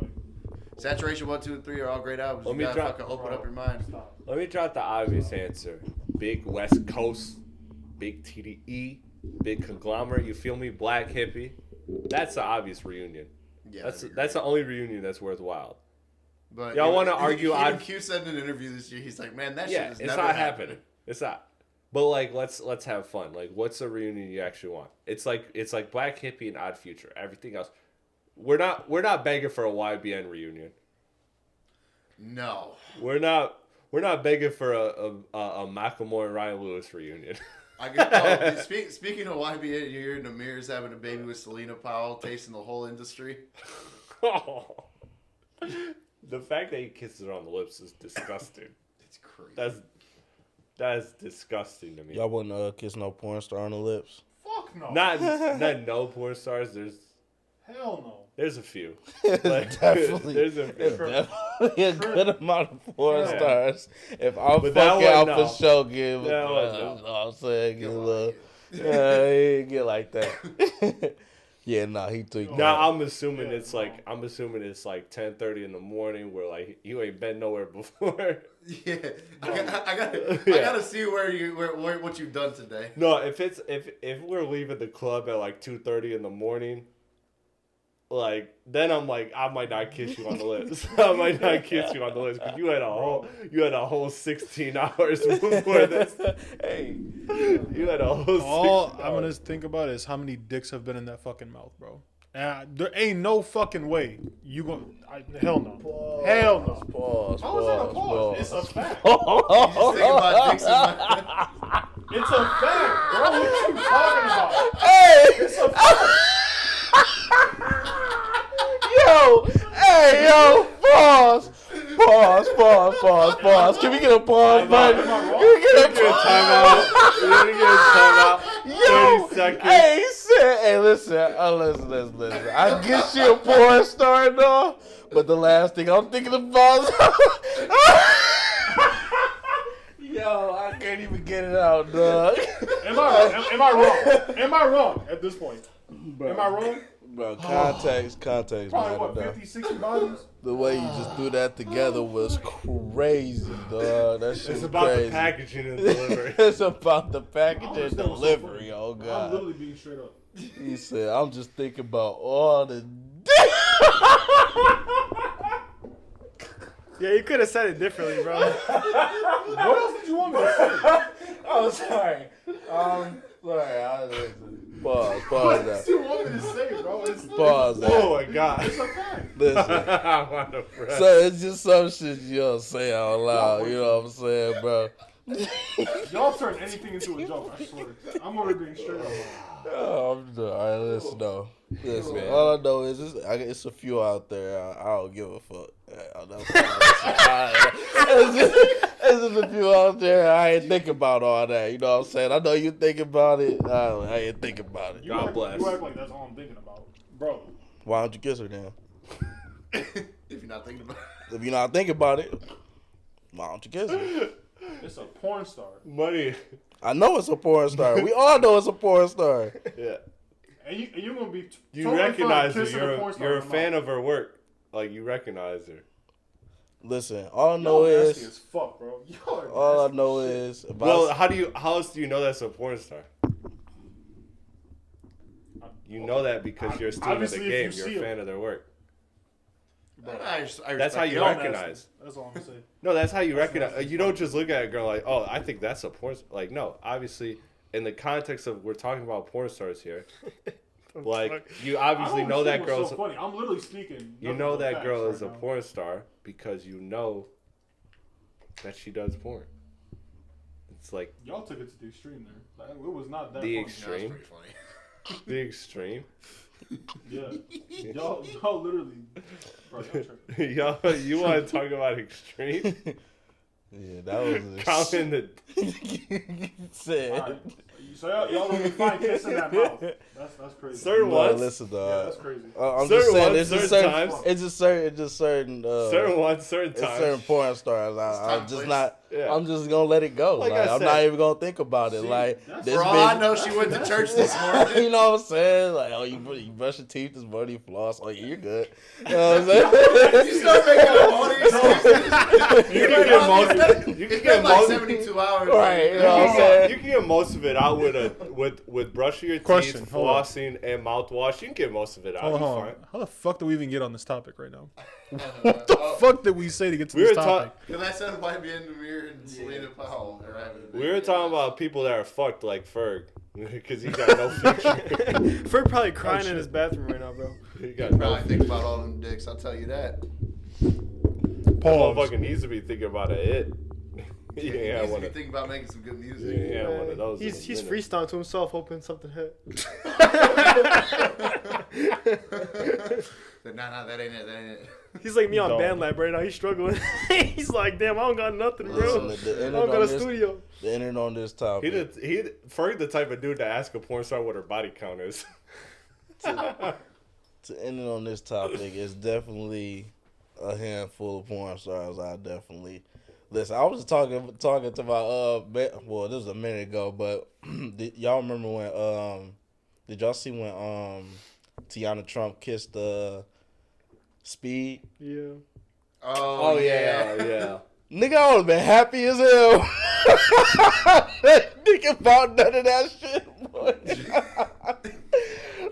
Saturation 1, 2, and 3 are all great albums. Let You me gotta drop- fucking open up your mind. Let me drop the obvious answer. Big West Coast, big TDE, big conglomerate. You feel me? Black hippie. That's the obvious reunion. Yeah, That's the only reunion that's worthwhile. But Y'all wanna argue Even on- Q said in an interview this year, he's like, "Man, that Yeah, shit is it's never not happening." happening. It's not. But like, let's have fun. Like, what's a reunion you actually want? It's like Black Hippie and Odd Future. Everything else, we're not begging for a YBN reunion. No. We're not begging for a Macklemore and Ryan Lewis reunion. Speaking of YBN, you're hearing Amer's having a baby with Selena Powell, tasting the whole industry. The fact that he kisses her on the lips is disgusting. It's crazy. That's disgusting to me. Y'all wouldn't kiss no porn star on the lips. Fuck no. Not no porn stars. Hell no. There's a few. Like, Definitely. There's a few. Definitely a good amount of porn Yeah. stars. If I'm But that fucking out one, for no. show, give That one, no. I'm saying, give a Don't little. like Yeah, he didn't get like that. Yeah, nah, he tweaked Now that. I'm assuming it's like 10:30 in the morning where like you ain't been nowhere before. Yeah, I gotta see what you've done today. No, if we're leaving the club at like 2:30 in the morning, like then I'm like I might not kiss you on the lips. I might not kiss you on the lips because you had a whole 16 hours before this. Hey, You had a whole. All 16 I'm gonna hours. think about is how many dicks have been in that fucking mouth, bro. There ain't no fucking way you hell no. Hell no. pause. How is that a pause? It's a fact. You just think about dicks in my... It's a fact, bro. What are you talking about? Hey, It's a fact. yo, pause. Pause. Can we get a pause button? Am I wrong? Can we get a Timeout. You're gonna get a timeout. Yo, 30 seconds. hey, he said, hey, listen. I guess you a porn star and all, but the last thing I'm thinking about is... Yo, I can't even get it out, dog. Am I wrong? Am I wrong at this point? Am I wrong? Bro, context Probably matter, what, though. 50, 60 bodies? The way you just threw that together was crazy, dog. That shit It's was about crazy. the packaging and delivery. It's about the I package don't and understand what's so delivery. funny. Oh I'm God. literally being straight up. He said, "I'm just thinking about all the." Yeah, you could have said it differently, bro. What else did you want me to say? Oh, sorry. Sorry. Pause What that. else do you want me to say, bro? Pause that. Oh my god. It's a fact. Listen. I'm on the press. So it's just some shit you don't say out loud. You know what I'm saying, bro? Y'all turn anything into a joke, I swear. I'm already being straight up. Oh, I'm done. All right, listen, though. Listen, Man. all I know is it's a few out there. I don't give a fuck. It's just a few out there. I ain't think about all that. You know what I'm saying? I know you think about it. I ain't think about it. God bless. You act like that's all I'm thinking about. Bro. Why don't you kiss her then? If you're not thinking about it. If you're not thinking about it, why don't you kiss her? It's a porn star. Money. I know it's a porn star. We all know it's a porn star. Yeah. And you're going to be You totally recognize fine her. kissing a porn star You're a in the fan mouth. of her work. Like, you recognize her. Listen, all I know Y'all nasty is as fuck, bro. Y'all are all I nasty know as shit. is if Well, I, how else do you know that's a porn star? You know that because you're a student of the Obviously, if game. you You're a see fan of their work. I That's how you Y'all recognize. nasty. That's all I'm saying. No, that's how you recognize. nasty. You don't just look at a girl like, oh, I think that's a porn star. Like, no, obviously, in the context of we're talking about porn stars here, like, you obviously I don't know that understand girl's. what's so funny. I'm literally speaking. You nothing know but that facts girl right is a now. porn star because you know that she does porn. It's like Y'all took it to the extreme there. Like, it was not that The funny. extreme. That's pretty funny. the extreme. Yeah. Y'all literally. Bro, y'all tripping. Y'all, you want to talk about extreme? yeah, that was Count in the. said. All right. So y'all don't be fine kissing that mouth. That's crazy. Certain No, ones. listen, Yeah, dog. that's crazy. I'm Certain just saying, ones, it's just certain certain. times. It's just certain. Certain ones, certain It's times. certain porn stars. I'm time, just place. not. Yeah. I'm just gonna let it go. Like Like, I I'm said. not even gonna think about it. See, Like that's- this For all I bitch. know, she went to church this morning. You know what I'm saying? Like, oh, you brush your teeth this morning, you floss. Oh, yeah, you're good. You know what I'm saying? You still making all these excuses. You can get most. You can It's get been like most. 72 hours. Right, you know what I'm saying? You can get most of it out with brushing your Question, teeth, hold on. flossing, and mouthwash. You can get most of it out. Hold You're on. fine. How the fuck do we even get on this topic right now? What the Fuck did we say to get to We this were topic? Because I said YBN Demir and Selena Powell. are having a We were baby. talking about people that are fucked like Ferg. Because he got no future. Ferg probably crying in his bathroom right now, bro. He got no Probably future. think about all them dicks. I'll tell you that. Pause. Motherfucker needs to be thinking about a hit. He ain't He had needs to one be of, thinking about making some good he music. ain't had one of those. in He's a minute. freestyling to himself, hoping something hit. Nah, that ain't it. That ain't it. He's like me on Dog. BandLab right now. He's struggling. He's like, damn, I don't got nothing, bro. Listen, the I internet don't got on a this- studio. The internet on this topic. Ferg the type of dude to ask a porn star what her body count is. To end it on this topic, it's definitely a handful of porn stars. I definitely listen. I was talking to my well, this was a minute ago, but y'all remember when did y'all see when Tiana Trump kissed Speed? Yeah. Oh, yeah. Nigga, I would've been happy as hell. Think about none of that shit, boy.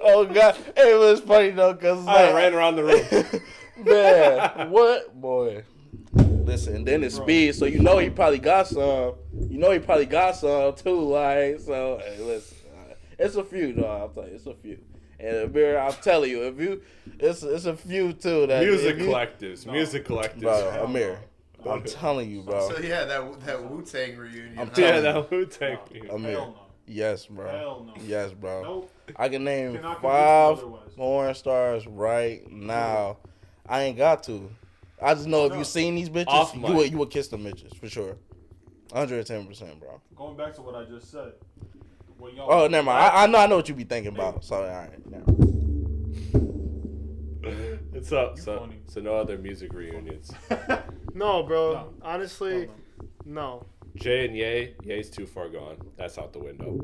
Oh God, it was funny though, cause I ran around the room. man, what boy? Listen, then it's Speed, so you know he probably got some. You know he probably got some too, like so. Hey, listen, it's a few, though. I'll tell you, it's a few. And Amer, I'm telling you, if you, it's a few too. That Music if you- collectives. Music collectives. bro. Amer, I'm telling you, bro. So yeah, that Wu-Tang reunion. I'm Yeah, telling that would take me. Amer, Hell no. yes, bro. Hell no. Yes, bro. Nope. I can name Cannot convince 5 me otherwise. porn stars right now. I ain't got to. I just know if you seen these Off bitches, mic. you would kiss them bitches for sure. 110%, bro. Going back to what I just said. When y'all Oh, never mind. I know what you be thinking about. Sorry, all right. Never mind. It's up. You So funny. no other music reunions. No, bro. No. Honestly, No, no. Jay and Ye. Ye's too far gone. That's out the window.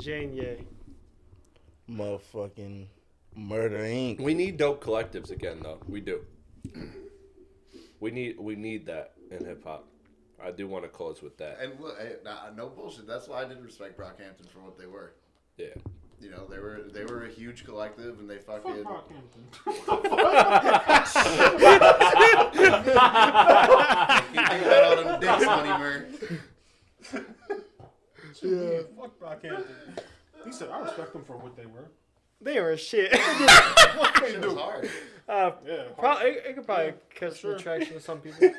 Jane, yay. Motherfucking Murder Inc. We need dope collectives again, though. We do. We need that in hip hop. I do want to close with that. And look, no bullshit. That's why I did respect Brockhampton for what they were. Yeah. You know, they were a huge collective, and they fucking. Fuck Brockhampton. You got all them dicks money, man. Yeah. Fuck Brockhampton. He said, I respect them for what they were. They were shit. Shit was hard. Yeah. It could probably catch the attraction of some people.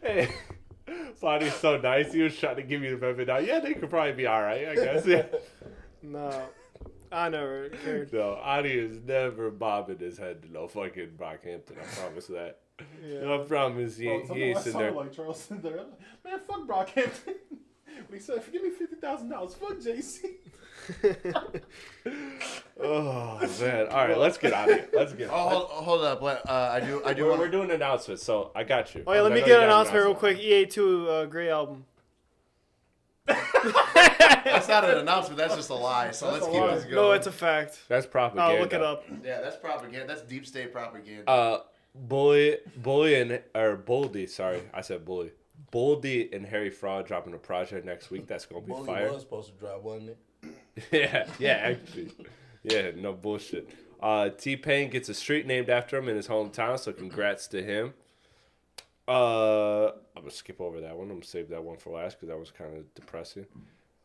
Hey, Fonny's so nice. He was trying to give you the benefit. Now, yeah, they could probably be all right, I guess. Yeah. No, I never cared. No, Adi is never bobbing his head to no fucking Brockhampton. I promise that. Yeah. No, I promise he ain't sitting there. Like Charles in there. Man, fuck Brockhampton. When he said, give me $50,000, fuck JC. Oh man! All right, let's get out of here. Let's get. Hold up. I do. We're doing announcements, so I got you. Oh yeah, let me get an announcement real quick. EA2 great album. That's not an announcement. That's just a lie. So let's keep this going. No, it's a fact. That's propaganda. I'll look it up. Yeah, that's propaganda. That's deep state propaganda. Boldy. Sorry, I said Bully. Boldy and Harry Fraud dropping a project next week. That's gonna be Bully fire. was supposed to drop, wasn't it? Yeah, actually. Yeah, no bullshit. T-Pain gets a street named after him in his hometown, so congrats to him. I'm gonna skip over that one. I'm gonna save that one for last because that was kind of depressing.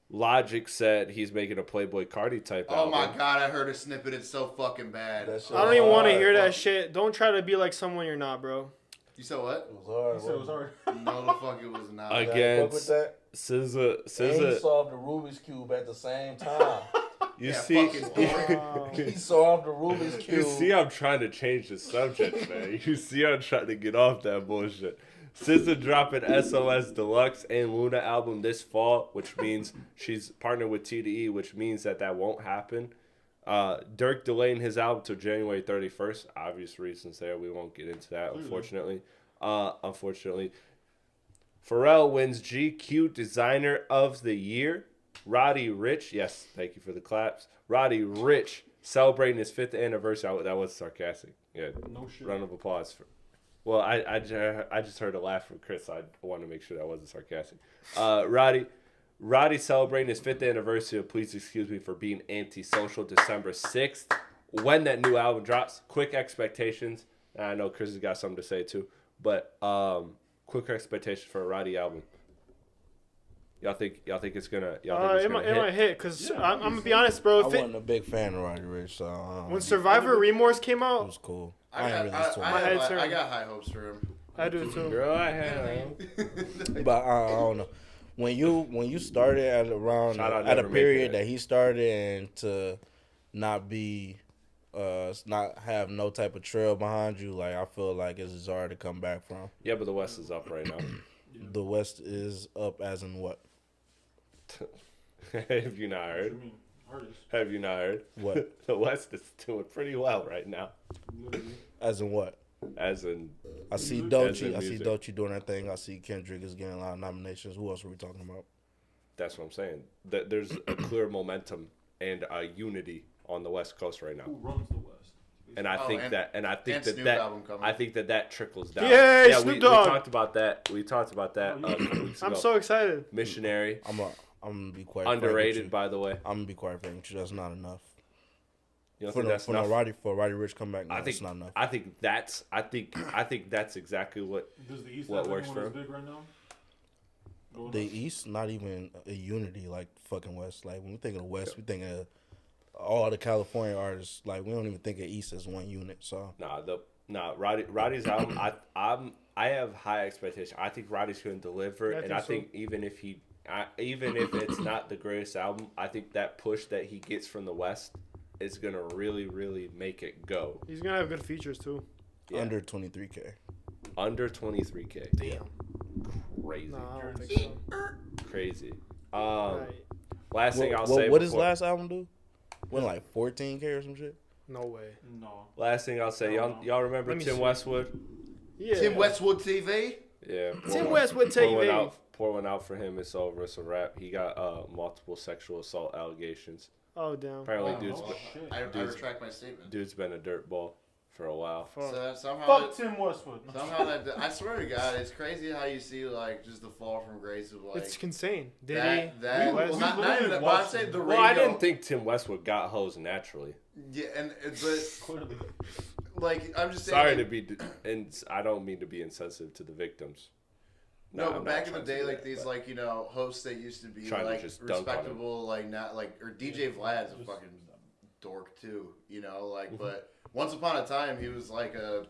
Logic said he's making a Playboy Cardi type Oh album. my god, I heard a snippet. It's so fucking bad. I don't even want to hear that shit. Don't try to be like someone you're not, bro. You said what? It was hard. He said it was hard. No, the fuck it was not. Against that? SZA. And he solved the Rubik's Cube at the same time. You Yeah, see, He solved the Rubik's Cube. you see, I'm trying to change the subject, man. You see, I'm trying to get off that bullshit. SZA dropping SOS Deluxe and Luna album this fall, which means she's partnered with TDE, which means that won't happen. Dirk delaying his album till January 31st. Obvious reasons there. We won't get into that, unfortunately. Pharrell wins GQ Designer of the Year. Roddy Ricch, yes, thank you for the claps. Roddy Ricch celebrating his 5th anniversary. That was sarcastic. Yeah, No shit. round of applause for. Well, I just heard a laugh from Chris. I want to make sure that wasn't sarcastic. Roddy celebrating his 5th anniversary of Please Excuse Me for Being Antisocial December 6th. When that new album drops, quick expectations. I know Chris has got something to say too, but quick expectations for a Roddy album. Y'all think it's gonna? It might hit because I'm gonna be honest, bro. I wasn't a big fan of Roddy Ricch, so When Survivor Remorse came it out, was cool. I got high hopes for him. I do too. Girl, I had. But I don't know. When you started at around Shout out at a Never Make period That. that he started and to not be not have no type of trail behind you, like I feel like it's hard to come back from. Yeah, but the West is up right now. The West is up as in what? Have you not heard? Have you not heard? What? The West is doing pretty well right now. As in what? As in, I see As in Doechii. I see music. Doechii doing that thing. I see Kendrick is getting a lot of nominations. Who else are we talking about? that's what I'm saying. There's a clear momentum and a unity on the West Coast right now. Who runs the West? And I think that Snoop album coming. that trickles down. Yay, yeah, Snoop we Dogg. talked about that. A couple weeks ago. I'm so excited. Missionary, I'm gonna be quite underrated, frank with by the way. you. I'm gonna be quite frank with you. That's not enough. You don't For think that's enough? Roddy Ricch comeback, no, I think that's not enough. I think that's exactly what. Does the East What have works anyone for that's big right now? Going The up? East, not even a unity like fucking West. Like when we think of the West, we think of all the California artists. Like we don't even think of East as one unit. So Roddy's album. I have high expectations. I think Roddy's going to deliver, Yeah, I and think I so. think even if it's not the greatest album, I think that push that he gets from the West is going to really, really make it go. He's gonna have good features too. Yeah. under 23K. Under 23K. Damn. Crazy. No, I don't think so. Crazy. Right. Last thing I'll say. What his before- last album do? Went like 14K or some shit. No way. No. Last thing I'll say. Y'all remember Let me Tim see. Westwood? Yeah. Tim Westwood TV. Yeah. Tim Westwood Pour TV. one out for him. It's over. It's a wrap. He got multiple sexual assault allegations. Oh damn. Apparently, Wow. dude's Well, I retract my statement. dude's been a dirtball for a while. Fuck. So somehow, Fuck Tim Westwood. I swear to God, it's crazy how you see like just the fall from grace of like It's insane. Diddy. that West- not even that. But I'm saying the radio. Well, I didn't think Tim Westwood got hoes naturally. Yeah, but Clearly. like I'm just saying. Sorry like, to be, and I don't mean to be insensitive to the victims. No, I'm but not back in the trying to day, do like that, these, but- like hosts that used to be Trying to like just dunk on respectable, like not like or DJ Vlad's a fucking dork too, like. But once upon a time, he was like a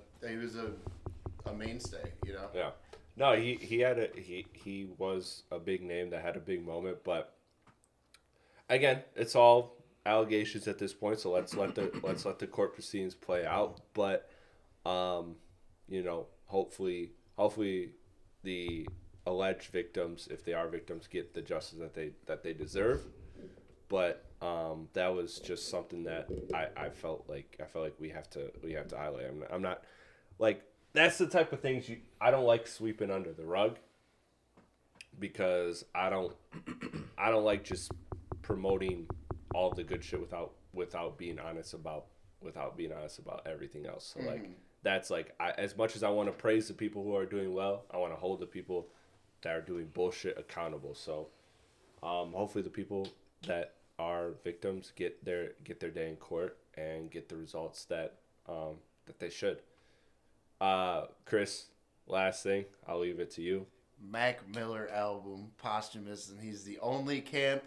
mainstay, Yeah. No, he was a big name that had a big moment, but again, it's all allegations at this point, so let's let the court proceedings play out. But hopefully the alleged victims, if they are victims, get the justice that they deserve. But that was just something that I felt like we have to highlight. I'm not like, that's the type of things I don't like sweeping under the rug, because I don't like just promoting all the good shit without being honest about everything else. So like, that's like, as much as I want to praise the people who are doing well, I want to hold the people that are doing bullshit accountable. So hopefully the people that are victims get their day in court and get the results that they should. Chris, last thing, I'll leave it to you. Mac Miller album, posthumous, and he's the only camp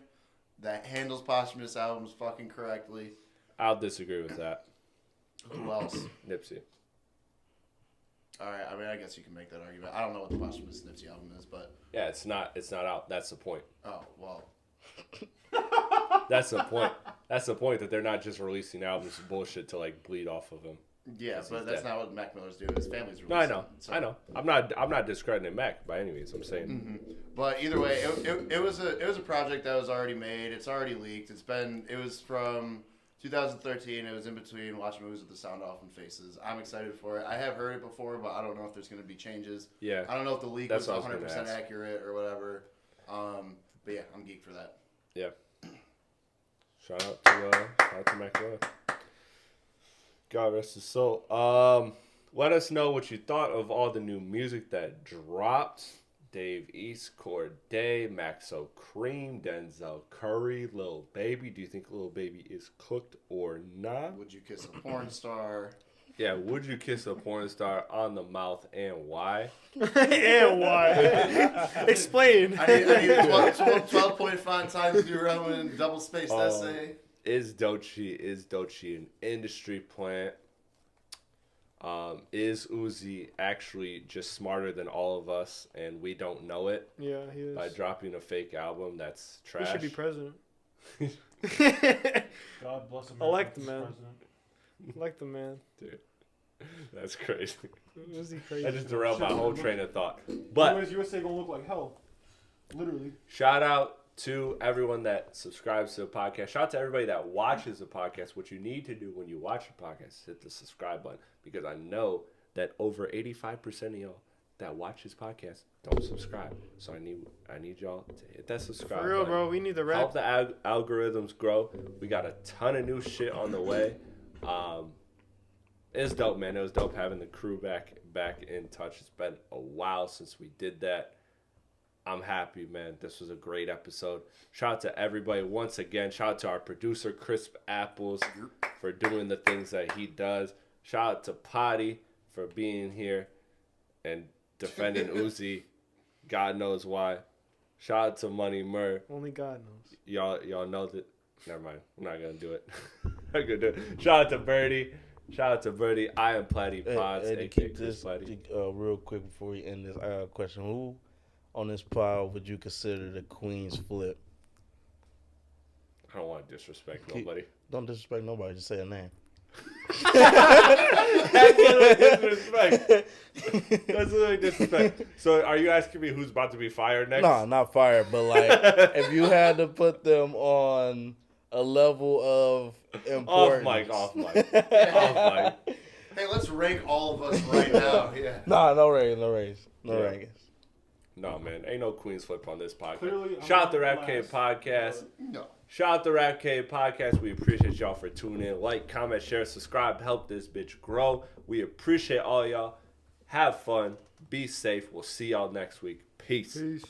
that handles posthumous albums fucking correctly. I'll disagree with that. Who else? Nipsey. All right, I mean, I guess you can make that argument. I don't know what the posthumous Nipsey album is, but Yeah, it's not out. That's the point. oh well. That's the point. That's the point, that they're not just releasing albums of bullshit to like bleed off of him. Yeah, Because but he's that's dead. not what Mac Miller's doing. His family's releasing. No, I know. so- I know. I'm not discrediting Mac by any means. I'm saying But either way, it was a project that was already made. It's already leaked. It was from 2013. It was in between watching movies with the sound off and faces. I'm excited for it. I have heard it before, but I don't know if there's going to be changes. Yeah. I don't know if the leak That's was what I was 100% gonna ask. accurate or whatever. But yeah, I'm geeked for that. Yeah. Shout out to Mac Miller. God rest his soul. Let us know what you thought of all the new music that dropped. Dave East, Cordae, Maxo Cream, Denzel Curry, Lil Baby. Do you think Lil Baby is cooked or not? Would you kiss a porn star? Yeah, would you kiss a porn star on the mouth, and why? And why? Explain. I need a 12-point font Times New Roman double-spaced essay. Is Doechii an industry plant? Is Uzi actually just smarter than all of us and we don't know it Yeah, he is. by dropping a fake album that's He trash? should be president. God bless America. Elect the as man. president. Like the man. Dude, that's crazy. Was he crazy? That just derailed my whole train of thought. But But USA gonna look like hell, literally. shout out to everyone that subscribes to the podcast. Shout out to everybody that watches the podcast. What you need to do when you watch the podcast is hit the subscribe button, because I know that over 85% of y'all that watch this podcast don't subscribe. So I need y'all to hit that subscribe For real, button. bro. We need the Help rap. the algorithms grow. We got a ton of new shit on the way. It's dope, man. It was dope having the crew back in touch. It's been a while since we did that. I'm happy, man. This was a great episode. Shout out to everybody once again. Shout out to our producer, Crisp Apples, for doing the things that he does. Shout out to Potty for being here and defending Uzi. God knows why. Shout out to Money Mur. Only God knows. Y'all know that. Never mind. I'm not gonna do it. I'm gonna do it. Shout out to Birdie. Shout out to Birdie. I am Platte Pods, Hey, to aka keep Chris this Platte. real quick before we end this, I got a question. Who on this pod would you consider the Queen's flip? I don't want to disrespect nobody. Don't disrespect nobody. Just say a name. That's literally disrespect. That's literally disrespect. So, are you asking me who's about to be fired next? No, not fired, but like if you had to put them on a level of importance. Off mic. Hey, let's rank all of us right now. Yeah. Nah, no rankings. No Yeah. rankings. No, man. Ain't no Queens Flip on this podcast. Clearly, Shout out to I'm Rap last. Cave Podcast. No. Shout out to Rap Cave Podcast. We appreciate y'all for tuning in. Like, comment, share, subscribe. Help this bitch grow. We appreciate all y'all. Have fun. Be safe. We'll see y'all next week. Peace. Peace.